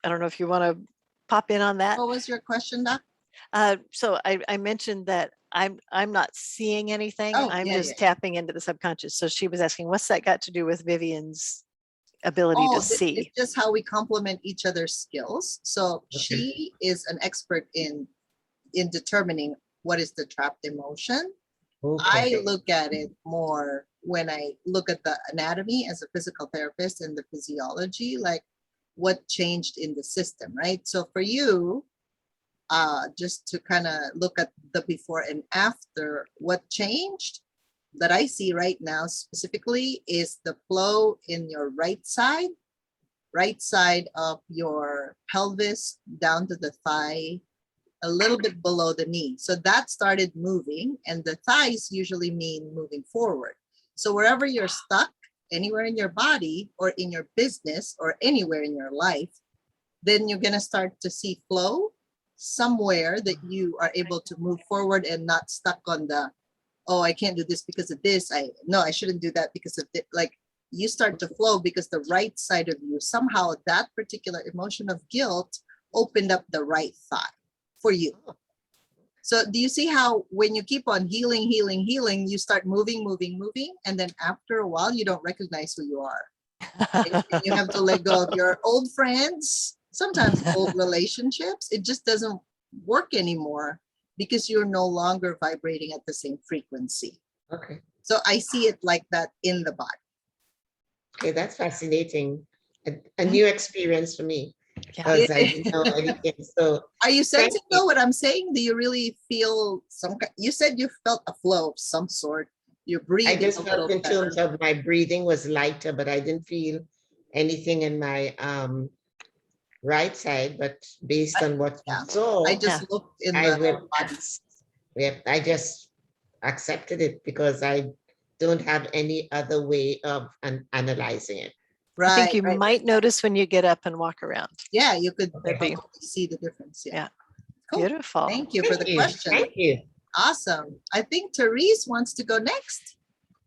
I don't know if you want to pop in on that. What was your question, Doc? So I mentioned that I'm not seeing anything. Oh, I'm yeah, just yeah. tapping into the subconscious. So she was asking, what's that got to do with Vivian's ability to It's see? just how we complement each other's skills. So Okay. she is an expert in determining what is the trapped emotion. Okay. I look at it more when I look at the anatomy as a physical therapist and the physiology, like what changed in the system, right? So for you, just to kind of look at the before and after, what changed that I see right now specifically is the flow in your right side of your pelvis down to the thigh, a little bit below the knee. So that started moving, and the thighs usually mean moving forward. So wherever you're stuck, anywhere in your body or in your business or anywhere in your life, then you're going to start to see flow somewhere that you are able to move forward and not stuck on the, oh, I can't do this because of this. I shouldn't do that because of it. Like, you start to flow because the right side of you, somehow that particular emotion of guilt opened up the right thigh for you. So do you see how when you keep on healing, you start moving, and then after a while, you don't recognize who you are. And you have to let go of your old friends, sometimes old relationships. It just doesn't work anymore because you're no longer vibrating at the same frequency. Okay. So I see it like that in the body. Okay, that's fascinating. A new experience for me Yeah. because I didn't know anything. So Are you thank sensing you. though what I'm saying? Do you really feel you said you felt a flow of some sort. You're I breathing just a little felt in terms better. of my breathing was lighter, but I didn't feel anything in my right side. But based on what you Yeah. saw, I just looked in I the will. bodies. Yep, I just accepted it because I don't have any other way of analyzing it. I think Right, you right. might notice when you get up and walk around. Yeah, you could That'd be- probably see the difference. Yeah. Yeah. Cool. Beautiful. Thank you for the question. Thank you. Awesome. I think Therese wants to go next.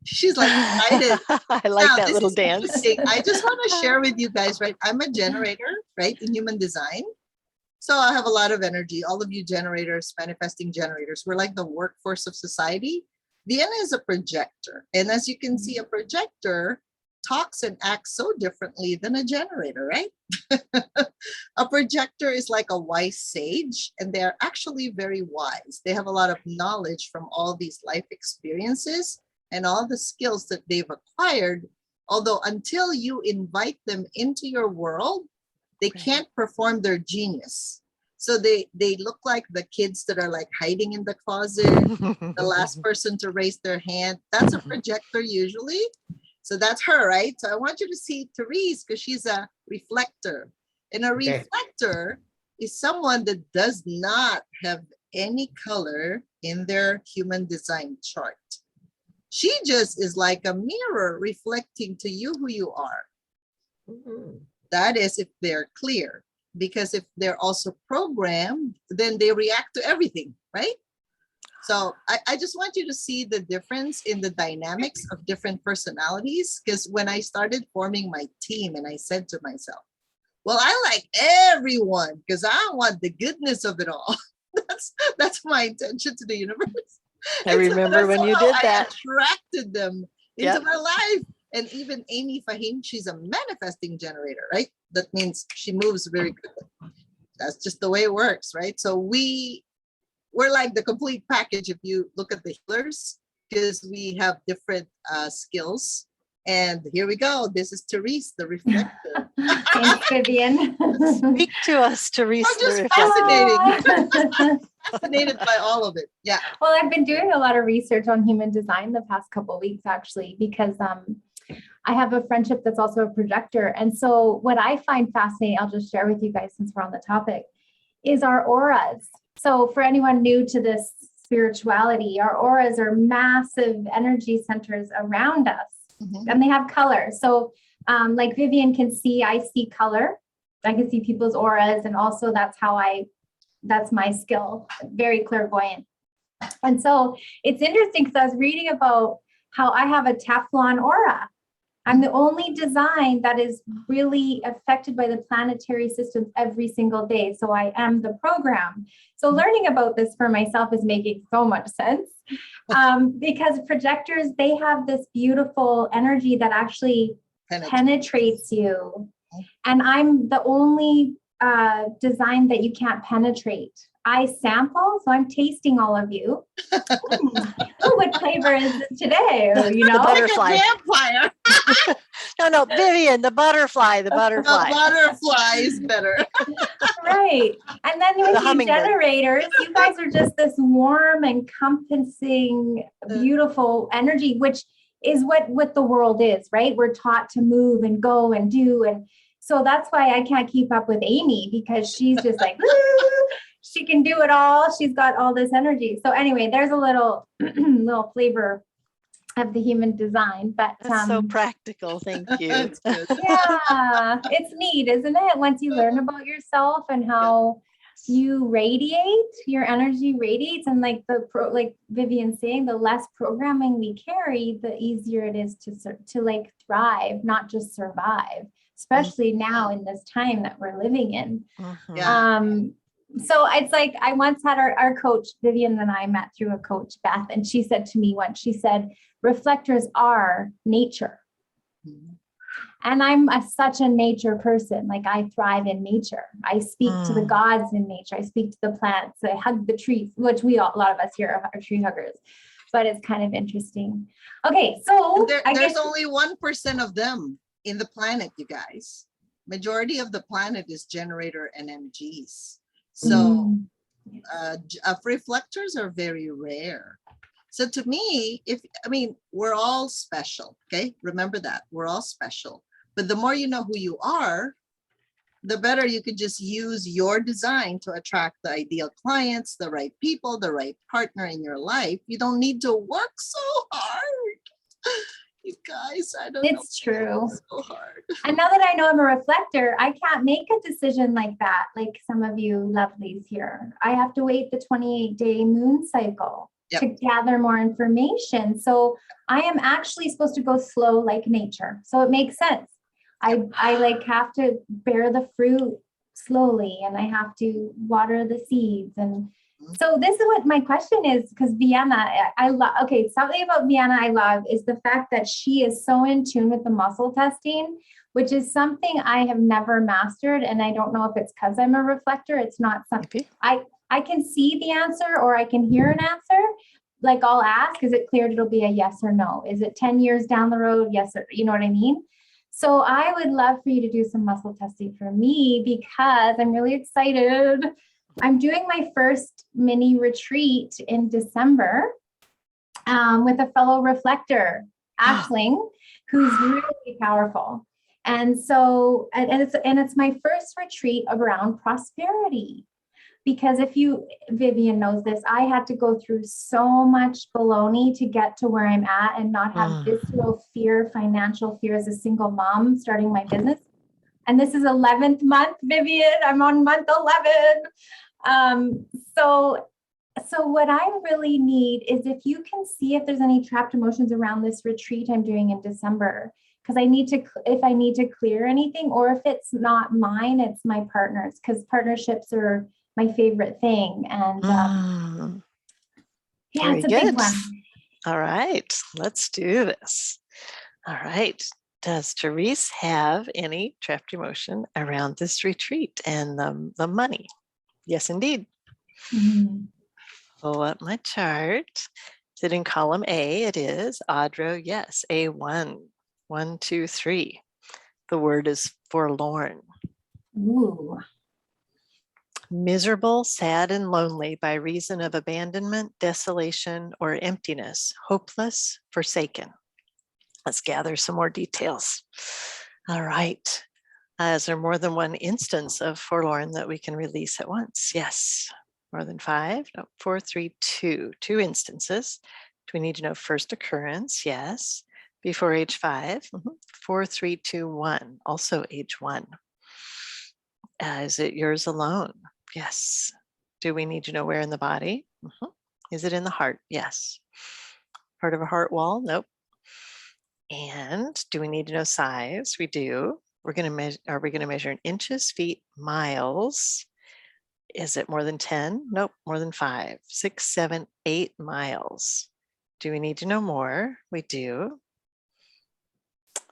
She's like excited. I like Now, that this little is dance. interesting. I just want to share with you guys, right? I'm a generator, right, in human design. So I have a lot of energy. All of you generators, manifesting generators, we're like the workforce of society. Vienna is a projector. And as you can see, a projector talks and acts so differently than a generator, right? A projector is like a wise sage, and they're actually very wise. They have a lot of knowledge from all these life experiences and all the skills that they've acquired. Although until you invite them into your world, they can't perform their genius. So they look like the kids that are like hiding in the closet, the last person to raise their hand. That's a projector usually. So that's her, right? So I want you to see Therese because she's a reflector. And a Okay. reflector is someone that does not have any color in their human design chart. She just is like a mirror reflecting to you who you are. Mhm. That is if they're clear. Because if they're also programmed, then they react to everything, right? So I just want you to see the difference in the dynamics of different personalities. Because when I started forming my team and I said to myself, well, I like everyone because I want the goodness of it all. That's my intention to the universe. I And so remember that's when you how did I that. attracted them into Yep. my life. And even Amy Fahim, she's a manifesting generator, right? That means she moves very quickly. That's just the way it works, right? So we're like the complete package if you look at the healers, because we have different skills. And here we go. This is Therese, the reflector. Thanks, Vivian. Speak to us, Therese. I'm just the fascinating. Fascinated by all of it. Yeah. Well, I've been doing a lot of research on human design the past couple of weeks, actually, because I have a friendship that's also a projector. And so what I find fascinating, I'll just share with you guys since we're on the topic, is our auras. So for anyone new to this spirituality, our auras are massive energy centers around us, and they have color. So like Vivian can see, I see color. I can see people's auras, and also that's my skill, very clairvoyant. And so it's interesting because I was reading about how I have a Teflon aura. I'm the only design that is really affected by the planetary systems every single day. So I am the program. So learning about this for myself is making so much sense, because projectors, they have this beautiful energy that actually penetrates you. And I'm the only design that you can't penetrate. I sample, so I'm tasting all of you. What flavor is it today? Or, The butterfly. Vampire. No, Vivian, the butterfly. The butterfly is better. Right. And then with you hummingbird. generators, you guys are just this warm, encompassing, beautiful energy, which is what the world is, right? We're taught to move and go and do. And so that's why I can't keep up with Amy, because she's just like, woo, she can do it all. She's got all this energy. So anyway, there's a little flavor of the human design, but That's so practical. Thank you. That's good. yeah, it's neat, isn't it? Once you learn about yourself and how you radiate, your energy radiates, and like like Vivian's saying, the less programming we carry, the easier it is to like thrive, not just survive, especially now in this time that we're living in. So it's like, I once had our coach, Vivian and I met through a coach, Beth, and she said to me once, she said, reflectors are nature. And I'm such a nature person. Like, I thrive in nature. I speak to the gods in nature. I speak to the plants. I hug the trees, which a lot of us here are tree huggers, but it's kind of interesting. Okay, so there's only 1% of them in the planet, you guys. Majority of the planet is generator NMGs. So reflectors are very rare. So to me, we're all special. Okay. Remember that we're all special, but the more you know who you are, the better you could just use your design to attract the ideal clients, the right people, the right partner in your life. You don't need to work so hard. You guys, I don't know. It's true. So hard. And now that I know I'm a reflector, I can't make a decision like that, like some of you lovelies here. I have to wait the 28-day moon cycle to gather more information. So I am actually supposed to go slow like nature. So it makes sense. I like have to bear the fruit slowly, and I have to water the seeds. And so this is what my question is, because Vienna, I love, something about Vienna I love is the fact that she is so in tune with the muscle testing, which is something I have never mastered. And I don't know if it's because I'm a reflector. It's not something I can see the answer, or I can hear an answer. Like, I'll ask, is it cleared? It'll be a yes or no. Is it 10 years down the road? Yes, or you know what I mean? So I would love for you to do some muscle testing for me, because I'm really excited. I'm doing my first mini retreat in December with a fellow reflector, Ashling, who's really powerful. And so, and it's my first retreat around prosperity. Because Vivian knows this, I had to go through so much baloney to get to where I'm at and not have visceral fear, financial fear as a single mom starting my business. And this is 11th month, Vivian. I'm on month 11. So what I really need is if you can see if there's any trapped emotions around this retreat I'm doing in December, because if I need to clear anything, or if it's not mine, it's my partner's, because partnerships are my favorite thing. And it's a big one. All right, let's do this. All right. Does Therese have any trapped emotion around this retreat and the money? Yes, indeed. Pull up my chart. Is it in column A? It is. Audra, yes. A1, 1, 2, 3. The word is forlorn. Ooh. Miserable, sad, and lonely by reason of abandonment, desolation, or emptiness, hopeless, forsaken. Let's gather some more details. All right. Is there more than one instance of forlorn that we can release at once? Yes. More than 5? No. 4, 3, 2. 2 instances. Do we need to know first occurrence? Yes. Before age 5? 4, 3, 2, 1. Also age 1. Is it yours alone? Yes. Do we need to know where in the body? Is it in the heart? Yes. Part of a heart wall? Nope. And do we need to know size? We do. We're going to measure. Are we going to measure in inches, feet, miles? Is it more than 10? Nope. More than 5, 6, 7, 8 miles. Do we need to know more? We do.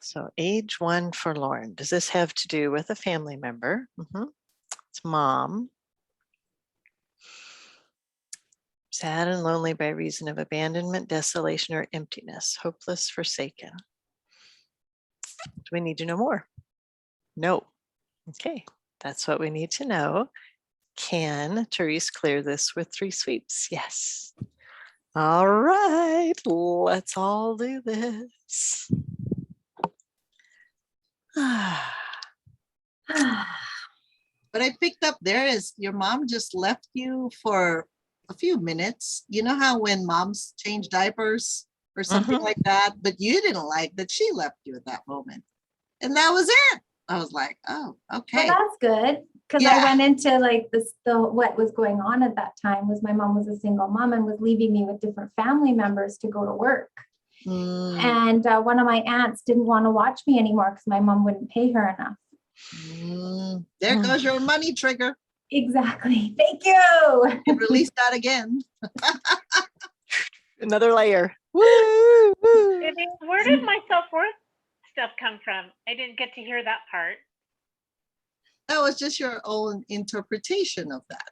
So age 1 forlorn. Does this have to do with a family member? It's mom. Sad and lonely by reason of abandonment, desolation, or emptiness. Hopeless, forsaken. Do we need to know more? No. Okay, that's what we need to know. Can Therese clear this with 3 sweeps? Yes. All right, let's all do this. What I picked up there is your mom just left you for a few minutes. You know how when moms change diapers or something like that, but you didn't like that she left you at that moment. And that was it. I was like, oh, okay. Well, that's good. Because I went into like what was going on at that time was my mom was a single mom and was leaving me with different family members to go to work. And one of my aunts didn't want to watch me anymore because my mom wouldn't pay her enough. There goes your money trigger. Exactly. Thank you. And release that again. Another layer. Woo! Where did my self-worth stuff come from? I didn't get to hear that part. That was just your own interpretation of that,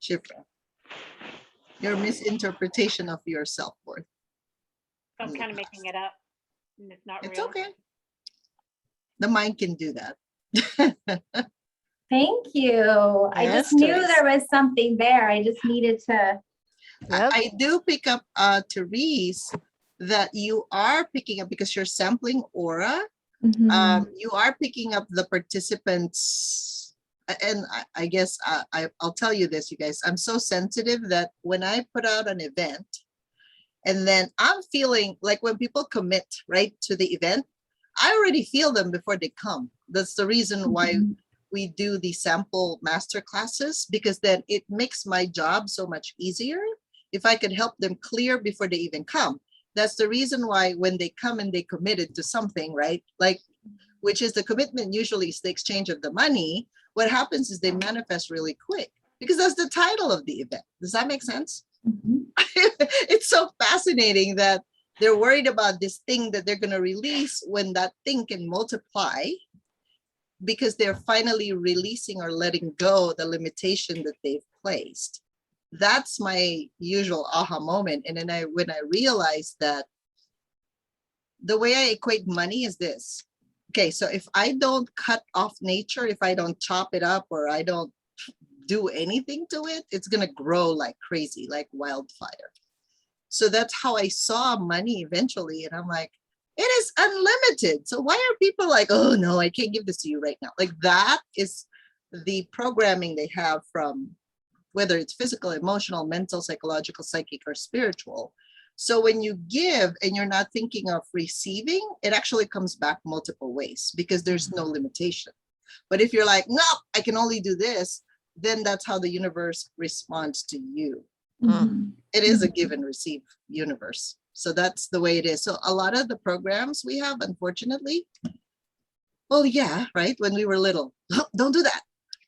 Shifra. Your misinterpretation of your self-worth. So I'm kind of making it up. And it's not real. It's okay. The mind can do that. Thank you. I just knew there was something there. I just needed to. I do pick up, Therese, that you are picking up because you're sampling aura. You are picking up the participants. And I guess I'll tell you this, you guys. I'm so sensitive that when I put out an event, and then I'm feeling like when people commit, right, to the event, I already feel them before they come. That's the reason why we do the sample master classes, because then it makes my job so much easier if I could help them clear before they even come. That's the reason why when they come and they committed to something, right, like, which is the commitment usually is the exchange of the money, what happens is they manifest really quick because that's the title of the event. Does that make sense? It's so fascinating that they're worried about this thing that they're going to release when that thing can multiply, because they're finally releasing or letting go the limitation that they've placed. That's my usual aha moment. And then when I realized that the way I equate money is this. Okay, so if I don't cut off nature, if I don't chop it up or I don't do anything to it, it's going to grow like crazy, like wildfire. So that's how I saw money eventually. And I'm like, it is unlimited. So why are people like, oh no, I can't give this to you right now? Like that is the programming they have from whether it's physical, emotional, mental, psychological, psychic, or spiritual. So when you give and you're not thinking of receiving, it actually comes back multiple ways because there's no limitation. But if you're like, no, I can only do this, then that's how the universe responds to you. It is a give and receive universe. So that's the way it is. So a lot of the programs we have, unfortunately, well, yeah, right. When we were little, don't do that.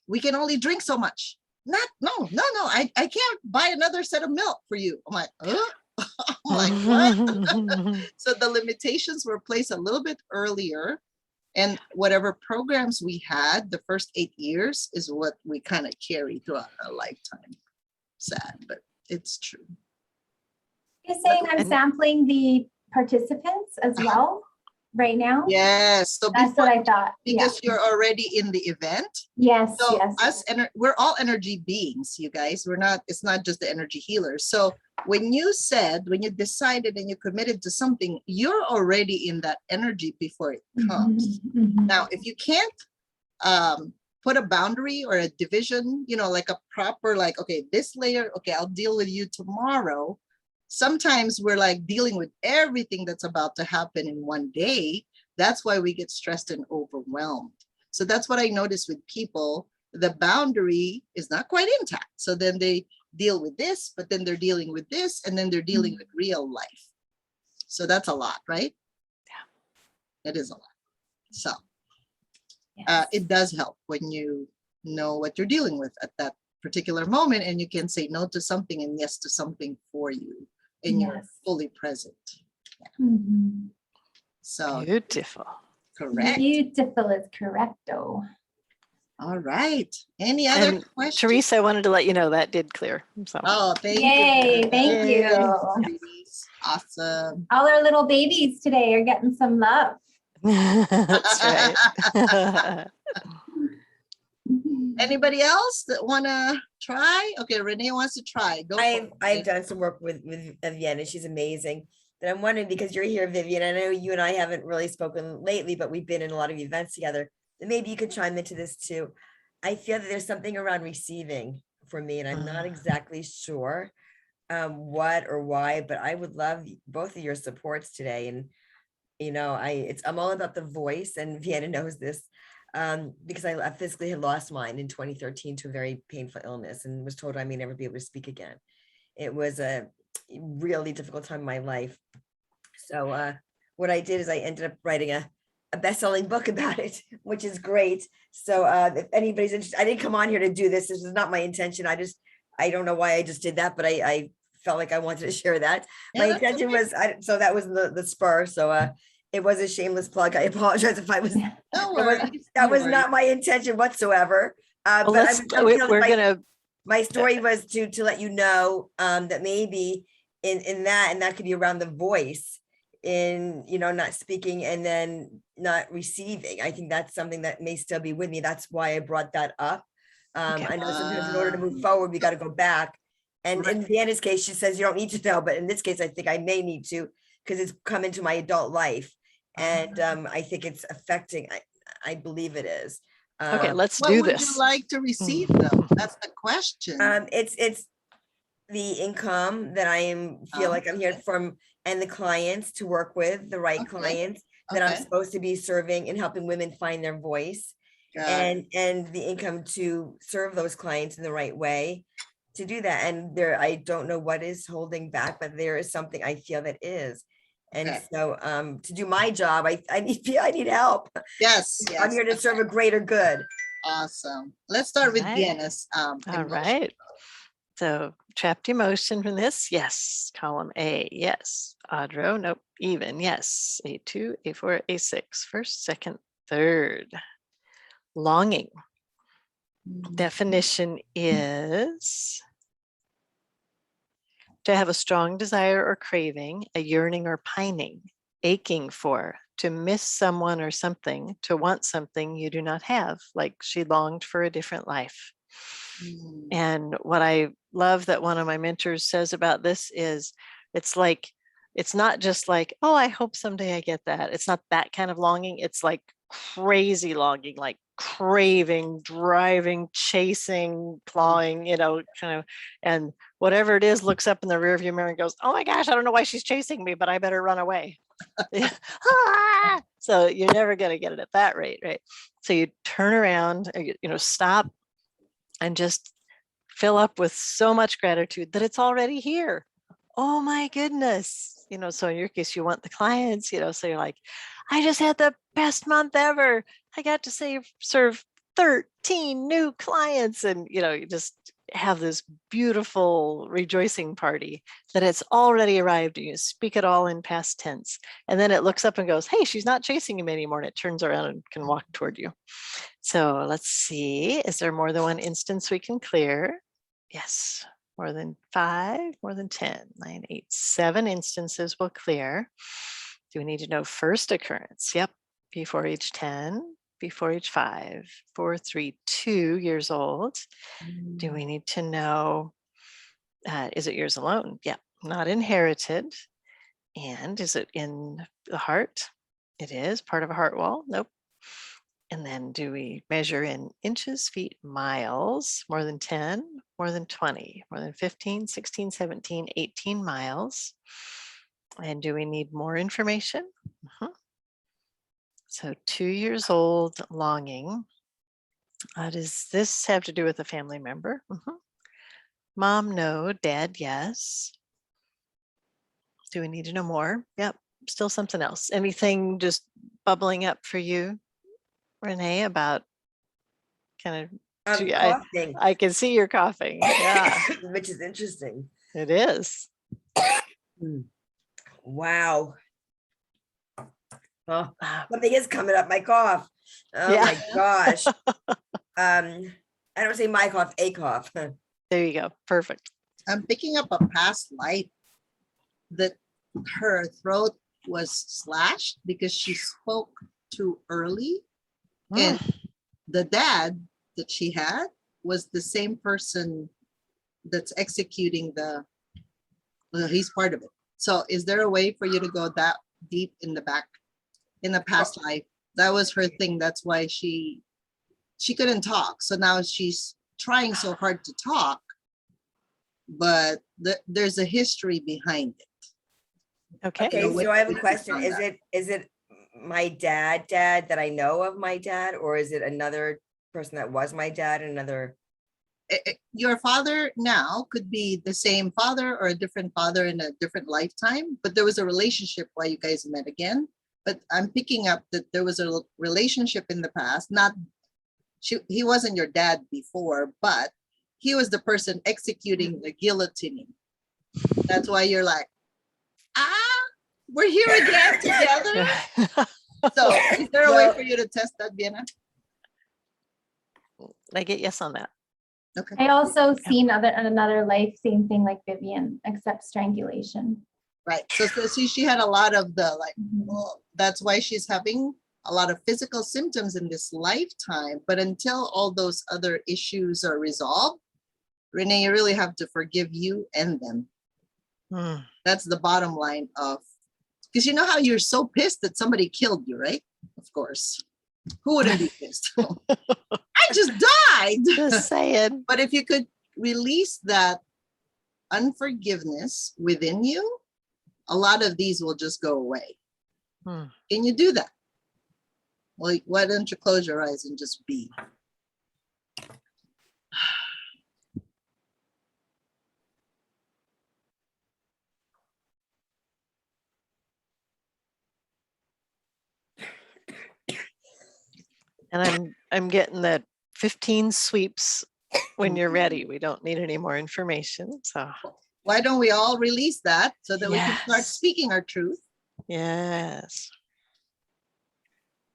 We can only drink so much. No, I can't buy another set of milk for you. I'm like, I'm like, what? So the limitations were placed a little bit earlier. And whatever programs we had, the first 8 years is what we kind of carry throughout our lifetime. Sad, but it's true. You're saying I'm sampling the participants as well? right now? Yes. So That's what I thought. Yeah. because you're already in the event. Yes, So yes. we're all energy beings, you guys. It's not just the energy healers. So when you decided and you committed to something, you're already in that energy before it comes. Now, if you can't put a boundary or a division, like a proper, like, okay, this layer, okay, I'll deal with you tomorrow. Sometimes we're like dealing with everything that's about to happen in one day. That's why we get stressed and overwhelmed. So that's what I notice with people. The boundary is not quite intact. So then they deal with this, but then they're dealing with this, and then they're dealing with real life. So that's a lot, right? Yeah. It is a lot. So it does help when you know what you're dealing with at that particular moment, and you can say no to something and yes to something for you, and you're fully present. So beautiful. Correct. Beautiful is correcto. All right. Any other questions? Teresa, I wanted to let you know that did clear. So. Oh, thank you. Yay, thank you. Awesome. All our little babies today are getting some love. That's right. Anybody else that want to try? Okay, Renee wants to try. Go. I've done some work with Vienna. She's amazing. But I'm wondering, because you're here, Vivian, I know you and I haven't really spoken lately, but we've been in a lot of events together. And maybe you could chime into this too. I feel that there's something around receiving for me, and I'm not exactly sure what or why, but I would love both of your supports today. And I'm all about the voice, and Vienna knows this, because I physically had lost mine in 2013 to a very painful illness and was told I may never be able to speak again. It was a really difficult time in my life. So what I did is I ended up writing a best-selling book about it, which is great. So if anybody's interested, I didn't come on here to do this. This is not my intention. I don't know why I just did that, but I felt like I wanted to share that. My intention was, so that was the spur. So it was a shameless plug. I apologize if I was, that was not my intention whatsoever. But my story was to let you know that maybe in that could be around the voice, in not speaking and then not receiving. I think that's something that may still be with me. That's why I brought that up. I know sometimes in order to move forward, we got to go back. And in Vienna's case, she says you don't need to know, but in this case, I think I may need to, because it's come into my adult life. And I think it's affecting, I believe it is. Okay, let's do this. What would you like to receive though? That's the question. It's the income that I feel like I'm here from, and the clients to work with, the right clients that I'm supposed to be serving and helping women find their voice, and the income to serve those clients in the right way to do that. And I don't know what is holding back, but there is something I feel that is. And so to do my job, I need help. Yes. I'm here to serve a greater good. Awesome. Let's start with Vienna's. All right. So trapped emotion from this. Yes. Column A. Yes. Odd row. Nope. Even. Yes. A2, A4, A6. First, second, third. Longing. Definition is to have a strong desire or craving, a yearning or pining, aching for, to miss someone or something, to want something you do not have, like she longed for a different life. And what I love that one of my mentors says about this is it's not just like, oh, I hope someday I get that. It's not that kind of longing. It's like crazy longing, like craving, driving, chasing, clawing, kind of, and whatever it is looks up in the rearview mirror and goes, oh my gosh, I don't know why she's chasing me, but I better run away. So you're never going to get it at that rate, right? So you turn around, stop and just fill up with so much gratitude that it's already here. Oh my goodness. So in your case, you want the clients, so you're like, I just had the best month ever. I got to serve 13 new clients. And, you just have this beautiful rejoicing party that it's already arrived. And you speak it all in past tense. And then it looks up and goes, hey, she's not chasing him anymore. And it turns around and can walk toward you. So let's see, is there more than one instance we can clear? Yes, more than 5, more than 10, 9, 8, 7 instances will clear. Do we need to know first occurrence? Yep. Before age 10, before age 5, 4, 3, 2 years old. Do we need to know, is it yours alone? Yeah, not inherited. And is it in the heart? It is part of a heart wall. Nope. And then do we measure in inches, feet, miles, more than 10, more than 20, more than 15, 16, 17, 18 miles? And do we need more information? So 2 years old, longing. Does this have to do with a family member? Mom, no. Dad, yes. Do we need to know more? Yep. Still something else. Anything just bubbling up for you, Renee, about kind of, Coughing, I can see you're coughing. Yeah, which is interesting. it is. Wow. Oh, Ah, something is coming up my cough. Oh Yeah. my gosh. I don't say my cough, a cough. There you go. Perfect. I'm picking up a past life that her throat was slashed because she spoke too early. And the dad that she had was the same person that's executing he's part of it. So is there a way for you to go that deep in the back, in the past life? That was her thing. That's why she couldn't talk. So now she's trying so hard to talk, but there's a history behind it. Okay. Okay, So so I have a we question. found Is it my dad that I know of my dad, or is it another person that was my dad, another? Your father now could be the same father or a different father in a different lifetime, but there was a relationship why you guys met again. But I'm picking up that there was a relationship in the past. He wasn't your dad before, but he was the person executing the guillotining. That's why you're like, we're here again together. So is there a way for you to test that, Vienna? I get yes on that. Okay. I also seen another life, same thing like Vivian, except strangulation. Right. So see, she had a lot of the Mhm. well, that's why she's having a lot of physical symptoms in this lifetime. But until all those other issues are resolved, Renee, you really have to forgive you and them. That's the bottom line of, because you know how you're so pissed that somebody killed you, right? Of course. Who wouldn't be pissed? I just died. Just saying. But if you could release that unforgiveness within you, a lot of these will just go away. Can you do that? Well, why don't you close your eyes and just be? And I'm getting that 15 sweeps when you're ready. We don't need any more information. So why don't we all release that so that we can start Yes. speaking our truth yes.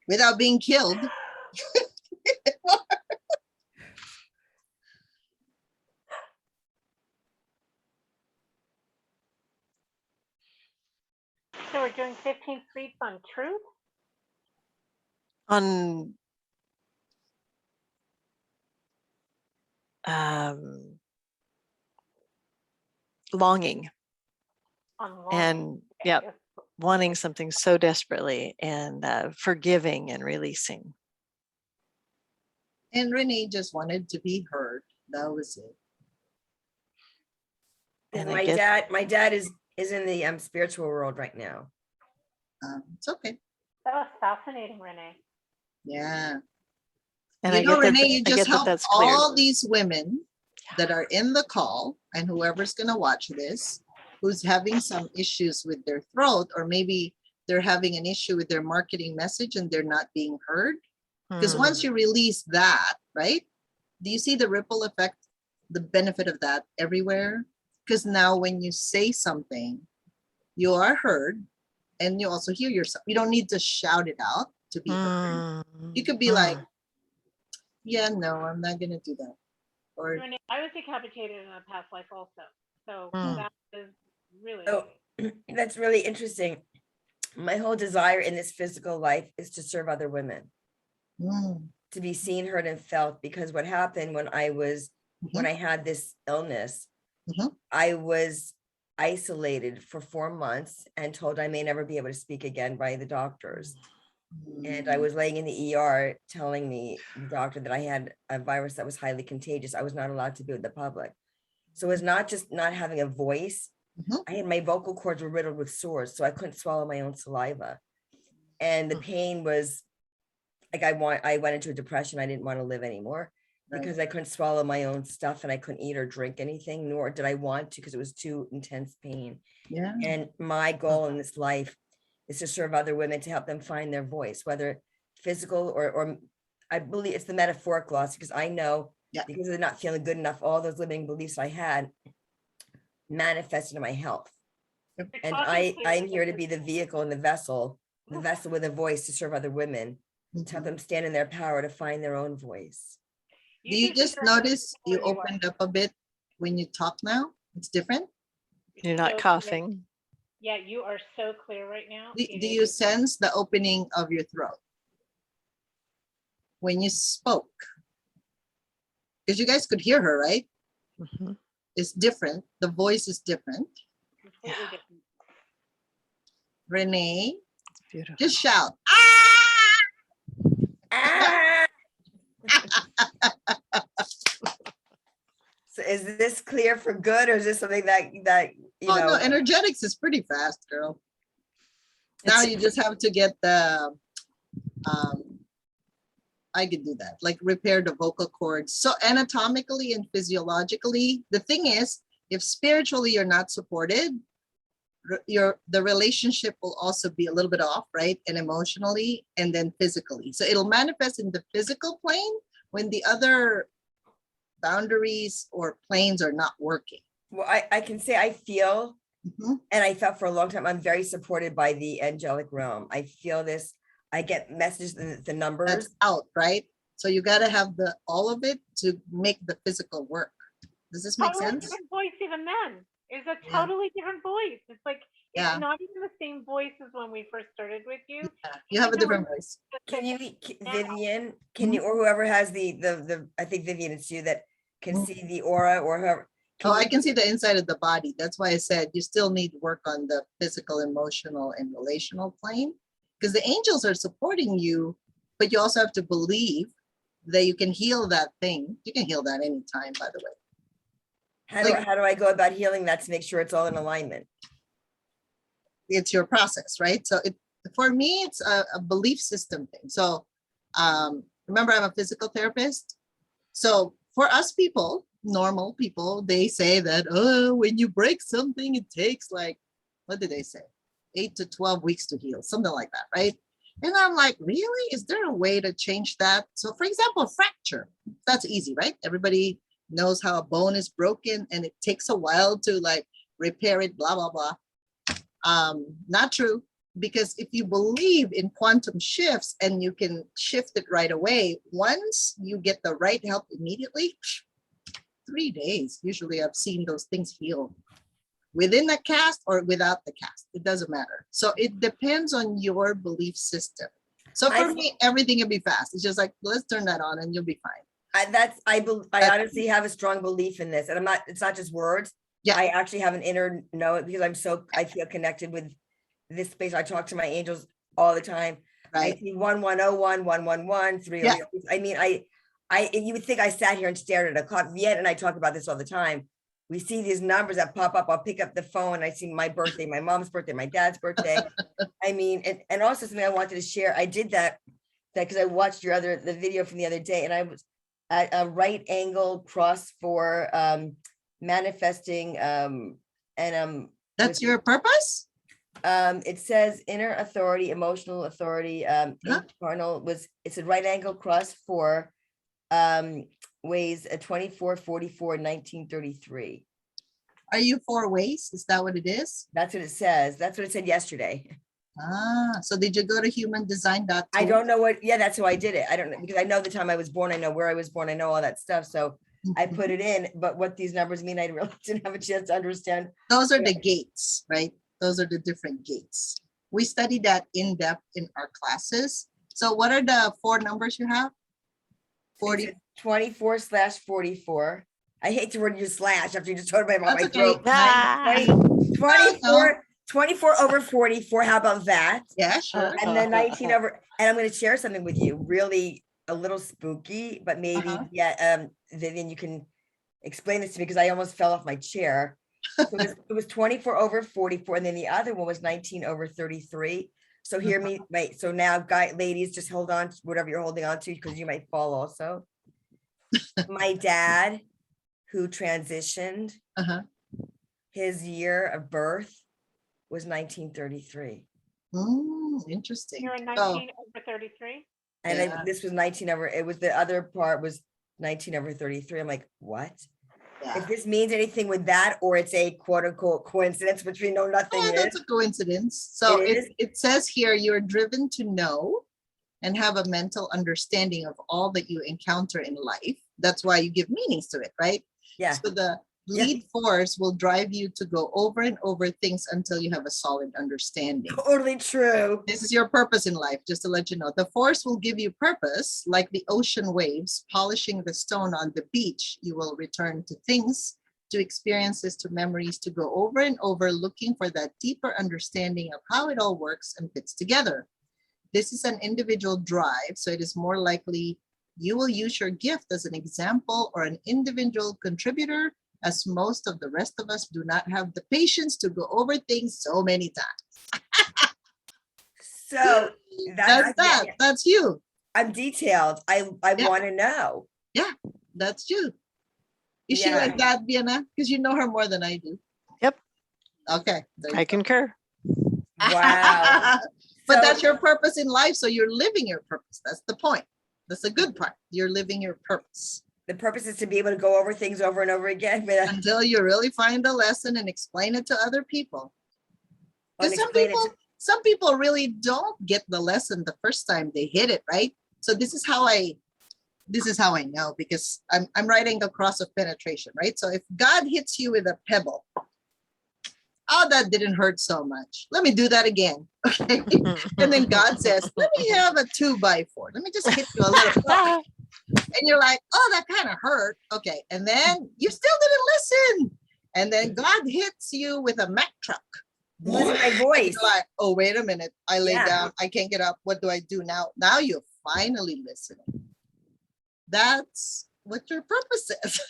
without being killed? So we're doing 15 sweeps on truth? On longing On longing. and wanting something so desperately, and forgiving and releasing. And Renee just wanted to be heard. That was it. And my dad is in the spiritual world right now. It's okay. That was fascinating, Renee. Yeah. And you I know, get Renee, that, you I just get that helped that's clear. all these women that are in the call, and whoever's going to watch this, who's having some issues with their throat, or maybe they're having an issue with their marketing message and they're not being heard. Because once you release that, right? Do you see the ripple effect, the benefit of that everywhere? Because now when you say something, you are heard, and you also hear yourself. You don't need to shout it out to be heard. You could be like, yeah, no, I'm not going to do that. Or Renee, I was decapitated in a past life also. So that is really. Oh, that's really interesting. My whole desire in this physical life is to serve other women, Mm, to be seen, heard, and felt. Because what happened when I had this illness, Mhm. I was isolated for 4 months and told I may never be able to speak again by the doctors. And I was laying in the ER telling me, the doctor, that I had a virus that was highly contagious. I was not allowed to be with the public. So it's not just not having a voice. Mhm. I had my vocal cords were riddled with sores, so I couldn't swallow my own saliva. And the pain was like, I went into a depression. I didn't want to live anymore Right. because I couldn't swallow my own stuff and I couldn't eat or drink anything, nor did I want to, because it was too intense pain. Yeah. And my goal in this life is to serve other women, to help them find their voice, whether physical or I believe it's the metaphoric loss, because I know, Yeah. because they're not feeling good enough, all those limiting beliefs I had manifested in my health. Yep. You're And talking I'm clearly. here to be the vehicle and the vessel with a voice to serve other women, to help Mhm. them stand in their power, to find their own voice. Do you should just figure out notice you where you are. opened up a bit when you talk now? It's different. You're not So clear. coughing. Yeah, you are so clear right now. Do, It do is- you sense the opening of your throat when you spoke? Because you guys could hear her, right? Mhm. It's different. The voice is different. completely Yeah. different. Renee, It's beautiful. just shout. Ah! So is this clear for good, or is this something that you Oh know? no, energetics is pretty fast, girl. Now It's- you just have to get the I could do that, like repair the vocal cords. So anatomically and physiologically, the thing is, if spiritually you're not supported, the relationship will also be a little bit off, right? And emotionally, and then physically. So it'll manifest in the physical plane when the other boundaries or planes are not working. Well, I can say I feel, Mhm. and I felt for a long time, I'm very supported by the angelic realm. I feel this. I get messages, the numbers. That's out, right? So you got to have all of it to make the physical work. Does this make Totally sense? different voice even then. It's a Yeah. totally different voice. It's like it's Yeah. not even the same voice as when we first started with you. Yeah, you have a Even different when- voice. Can you, Now. Vivian, can you, or whoever has the, I think Vivian, it's you that can Mhm. see the aura, or whoever. Oh, I you- can see the inside of the body. That's why I said you still need work on the physical, emotional, and relational plane, because the angels are supporting you, but you also have to believe that you can heal that thing. You can heal that anytime, by the way. How do I go about healing that to make sure it's all in alignment? It's your process, right? So for me, it's a belief system thing. So remember, I'm a physical therapist. So for us people, normal people, they say that, oh, when you break something, it takes like, what did they say? 8 to 12 weeks to heal, something like that, right? And I'm like, really? Is there a way to change that? So for example, fracture, that's easy, right? Everybody knows how a bone is broken and it takes a while to like repair it, blah, blah, blah. Not true, because if you believe in quantum shifts and you can shift it right away, once you get the right help immediately, 3 days, usually I've seen those things heal within a cast or without the cast. It doesn't matter. So it depends on your belief system. So for me, everything will be fast. It's just like, let's turn that on and you'll be fine. I honestly have a strong belief in this, and it's not just words. Yeah. I actually have an inner know, because I feel connected with this space. I talk to my angels all the time. Right. I see 1101, 111, 306. I mean, you would think I sat here and stared at a clock. Vienna and I talk about this all the time. We see these numbers that pop up. I'll pick up the phone. I see my birthday, my mom's birthday, my dad's birthday. I mean, and also something I wanted to share. I did that because I watched the video from the other day, and I was at a right angle cross for manifesting That's your purpose? it says inner authority, emotional authority, internal it's a right angle cross for ways 24, 44, 1933. Are you 4 ways? Is that what it is? That's what it says. That's what it said yesterday. So did you go to humandesign.tool? I don't know what, yeah, that's how I did it. I don't know, because I know the time I was born, I know where I was born, I know all that stuff. So I put it in, but what these numbers mean, I really didn't have a chance to understand. Those are the gates, right? Those are the different gates. We study that in depth in our classes. So what are the 4 numbers you have? 40. 24/44. I hate the word you slash after you just told me about That's my okay. throat. Ah. 24 over 44. How about that? Yeah, sure. And then 19 over, and I'm going to share something with you, really a little spooky, but maybe, Vivian, you can explain this to me because I almost fell off my chair. So it was 24 over 44, and then the other one was 19 over 33. So hear me, wait. So now, ladies, just hold on to whatever you're holding on to because you might fall also. My dad, who transitioned, his year of birth was 1933. Interesting. You're a 19 over 33. And this was 19 over, it was the other part was 19 over 33. I'm like, what? Yeah. If this means anything with that, or it's a quote unquote coincidence, which we know nothing is. That's a coincidence. So it says here, you're driven to know and have a mental understanding of all that you encounter in life. That's why you give meanings to it, right? Yeah. So the lead force will drive you to go over and over things until you have a solid understanding. Totally true. This is your purpose in life, just to let you know. The force will give you purpose, like the ocean waves polishing the stone on the beach. You will return to things, to experiences, to memories, to go over and over, looking for that deeper understanding of how it all works and fits together. This is an individual drive, so it is more likely you will use your gift as an example or an individual contributor, as most of the rest of us do not have the patience to go over things so many times. So that's you. I'm detailed. I want to know. Yeah, that's you. Is she like that, Vienna? Because you know her more than I do. Yep. Okay. I concur. Wow. But that's your purpose in life. So you're living your purpose. That's the point. That's the good part. You're living your purpose. The purpose is to be able to go over things over and over again. Until you really find a lesson and explain it to other people. Because some people really don't get the lesson the first time they hit it, right? So this is how I know, because I'm writing the cross of penetration, right? So if God hits you with a pebble, oh, that didn't hurt so much. Let me do that again. Okay. And then God says, let me have a 2x4. Let me just hit you a little bit. And you're like, oh, that kind of hurt. Okay. And then you still didn't listen. And then God hits you with a Mack truck. Lose my voice. You're like, oh, wait a minute. I lay down. I can't get up. What do I do now? Now you're finally listening. That's what your purpose is.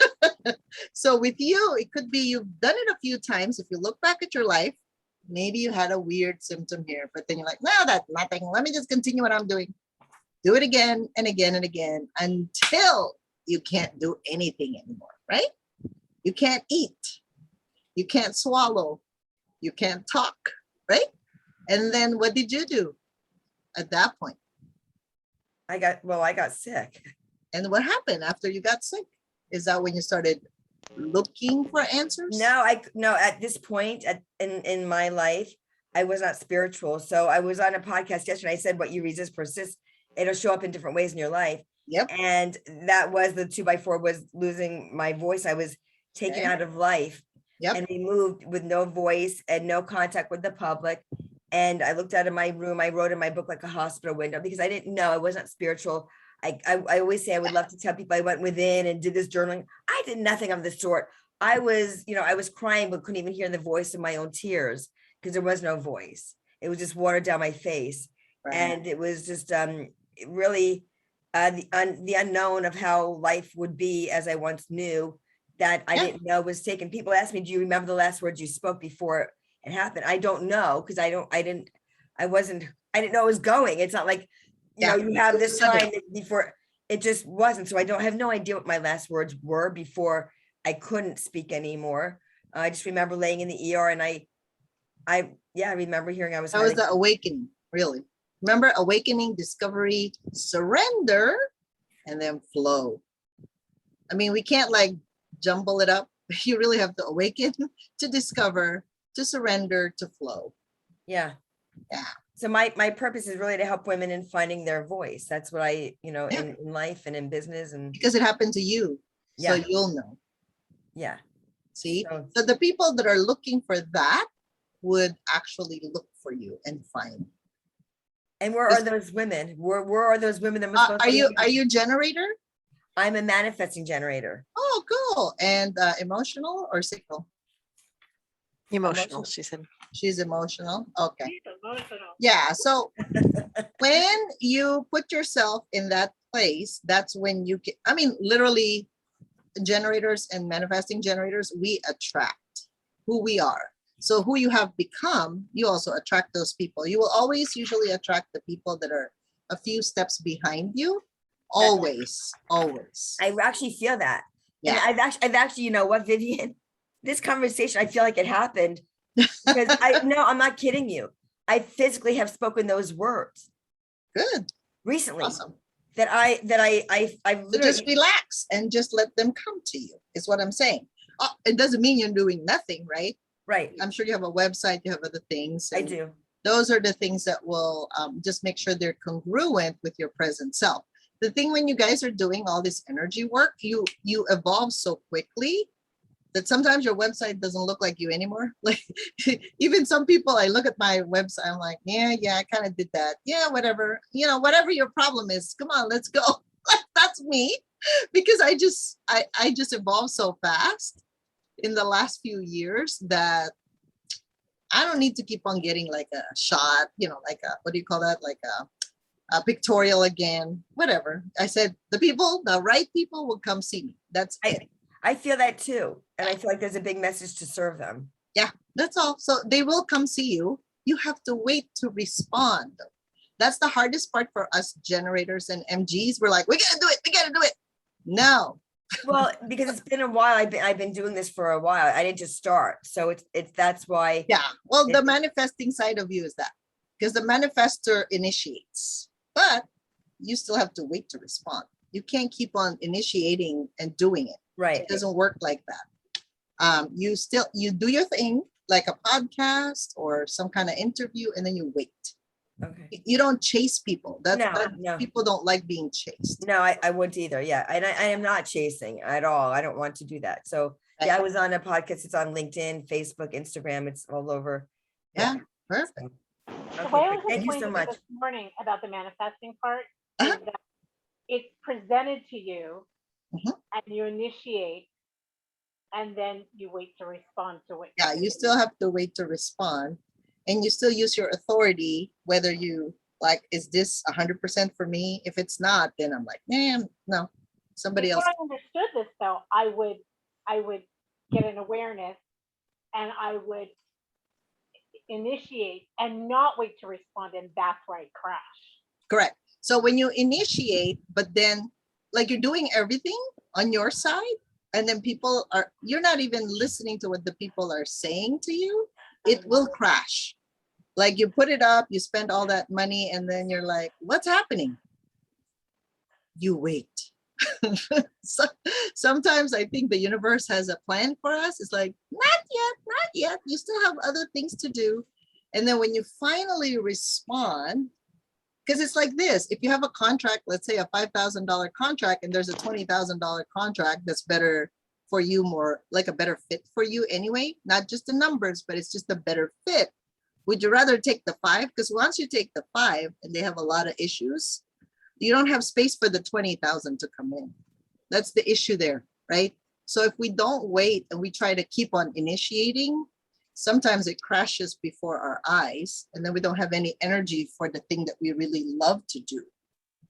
So with you, it could be you've done it a few times. If you look back at your life, maybe you had a weird symptom here, but then you're like, no, that's nothing. Let me just continue what I'm doing. Do it again and again and again until you can't do anything anymore, right? You can't eat. You can't swallow. You can't talk, right? And then what did you do at that point? I got sick. And what happened after you got sick? Is that when you started looking for answers? No, at this point in my life, I was not spiritual. So I was on a podcast yesterday. I said, what you resist persists. It'll show up in different ways in your life. Yep. And that was the 2x4 was losing my voice. I was taken out of life and removed with no voice and no contact with the public. And I looked out of my room. I wrote in my book like a hospital window because I didn't know. I wasn't spiritual. I always say I would love to tell people I went within and did this journaling. I did nothing of the sort. I was crying, but couldn't even hear the voice of my own tears because there was no voice. It was just water down my face. Right. And it was just really the unknown of how life would be as I once knew that I didn't know was taken. People ask me, do you remember the last words you spoke before it happened? I don't know because I didn't know it was going. It's not like, you know, you have this time before it just wasn't. So I have no idea what my last words were before I couldn't speak anymore. I just remember laying in the ER and I remember hearing I was. That was the awakening, really. Remember awakening, discovery, surrender, and then flow. I mean, we can't like jumble it up. You really have to awaken, to discover, to surrender, to flow. Yeah. Yeah. So my purpose is really to help women in finding their voice. That's what I, in life and in business. And because it happened to you. So you'll know. Yeah. See, so the people that are looking for that would actually look for you and find. And where are those women? Where are those women that were supposed Are to you be? generator? I'm a manifesting generator. Oh, cool. And emotional or signal? Emotional, she said. She's emotional. Okay. She's emotional. Yeah. So when you put yourself in that place, that's when you get, I mean, literally, generators and manifesting generators, we attract who we are. So who you have become, you also attract those people. You will always usually attract the people that are a few steps behind you. Always. I actually feel that. Yeah. And I've actually, you know what, Vivian, this conversation, I feel like it happened because I'm not kidding you. I physically have spoken those words Good. recently. Awesome. I So literally just relax and just let them come to you, is what I'm saying. It doesn't mean you're doing nothing, right? right. I'm sure you have a website, you have other things. I and do. Those are the things that will just make sure they're congruent with your present self. The thing when you guys are doing all this energy work, you evolve so quickly that sometimes your website doesn't look like you anymore. Like even some people, I look at my website, I'm like, yeah, I kind of did that. Yeah, whatever. You know, whatever your problem is, come on, let's go. That's me, because I just evolved so fast in the last few years that I don't need to keep on getting like a shot, you know, like a, what do you call that? Like a pictorial again, whatever. I said, the right people will come see me. That's it. I feel that too. And I feel like there's a big message to serve them. Yeah, that's all. So they will come see you. You have to wait to respond. That's the hardest part for us generators and MGs. We're like, we gotta do it. We gotta do it. No. Well, because it's been a while. I've been doing this for a while. I didn't just start. So it's that's why. Yeah. Well, the manifesting side of you is that, because the manifester initiates, but you still have to wait to respond. You can't keep on initiating and doing it. Right. It doesn't work like that. You do your thing, like a podcast or some kind of interview, and then you wait. Okay. You don't chase people. No. People don't like being chased. No, I wouldn't either. Yeah. And I am not chasing at all. I don't want to do that. So yeah, I was on a podcast. It's on LinkedIn, Facebook, Instagram. It's all over. Yeah. Perfect. The way I was Thank you explaining so it much. this morning about the manifesting part Uh-huh. is that it's presented to you Mhm. and you initiate and then you wait to respond to it. Yeah, you still have to wait to respond, and you still use your authority, whether you like, is this 100% for me? If it's not, then I'm like, no, somebody Before else. I understood this though, I would get an awareness and I would initiate and not wait to respond, and that's where I crash. Correct. So when you initiate, but then like you're doing everything on your side, and then you're not even listening to what the people are saying to you, it will crash. Like you put it up, you spend all that money, and then you're like, what's happening? You wait. So, sometimes I think the universe has a plan for us. It's like, not yet. You still have other things to do. And then when you finally respond, because it's like this, if you have a contract, let's say a $5,000 contract, and there's a $20,000 contract that's better for you, more like a better fit for you anyway, not just the numbers, but it's just a better fit. Would you rather take the 5? Because once you take the 5 and they have a lot of issues, you don't have space for the 20,000 to come in. That's the issue there, right? So if we don't wait and we try to keep on initiating, sometimes it crashes before our eyes, and then we don't have any energy for the thing that we really love to do.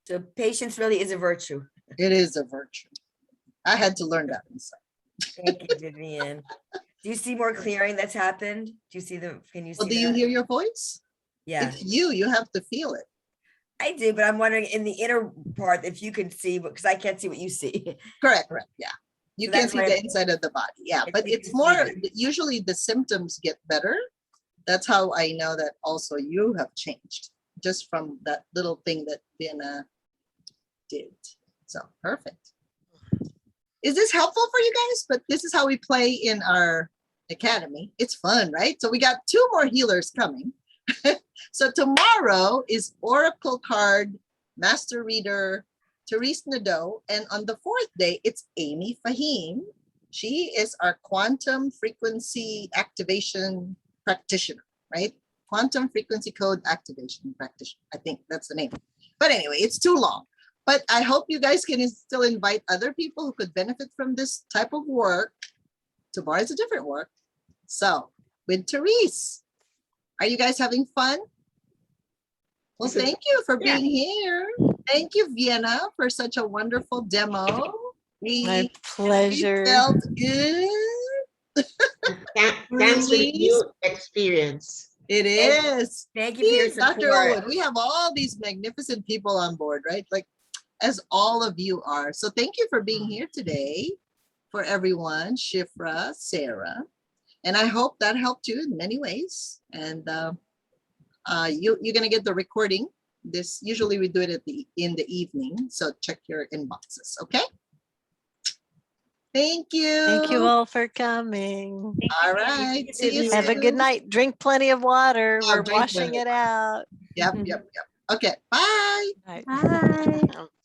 So patience really is a virtue. It is a virtue. I had to learn that inside. Thank you, Vivian. Do you see more clearing that's happened? Do you see can you see Well, do you that? hear your voice? Yeah, It's you have to feel it. I do, but I'm wondering in the inner part if you can see, because I can't see what you see. Correct. Yeah. You So can that's see why the inside of the body. Yeah, If but you it's can see more, that. usually the symptoms get better. That's how I know that also you have changed, just from that little thing that Vienna did. So perfect. Is this helpful for you guys? But this is how we play in our academy. It's fun, right? So we got 2 more healers coming. So tomorrow is Oracle card Master Reader Therese Nadeau, and on the 4th day, it's Amy Fahim. She is our quantum frequency activation practitioner, right? Quantum frequency code activation practitioner. I think that's the name. But anyway, it's too long. But I hope you guys can still invite other people who could benefit from this type of work. Tomorrow is a different work. So with Therese, are you guys having fun? Well, thank you for being here. Thank you, Vienna, for such a wonderful demo. My We pleasure. felt good. Thanks for the new experience. It is. Thank you for your See, Dr. support. Owen, we have all these magnificent people on board, right? Like, as all of you are. So thank you for being here today for everyone, Shifra, Sarah. And I hope that helped you in many ways. And you're going to get the recording. This usually we do it in the evening. So check your inboxes. Okay. Thank you. Thank you all for coming. All right. See you Have a good soon. night. Drink plenty of water. Oh, We're drink washing plenty. it out. Yep. Okay. Bye. All right. Bye.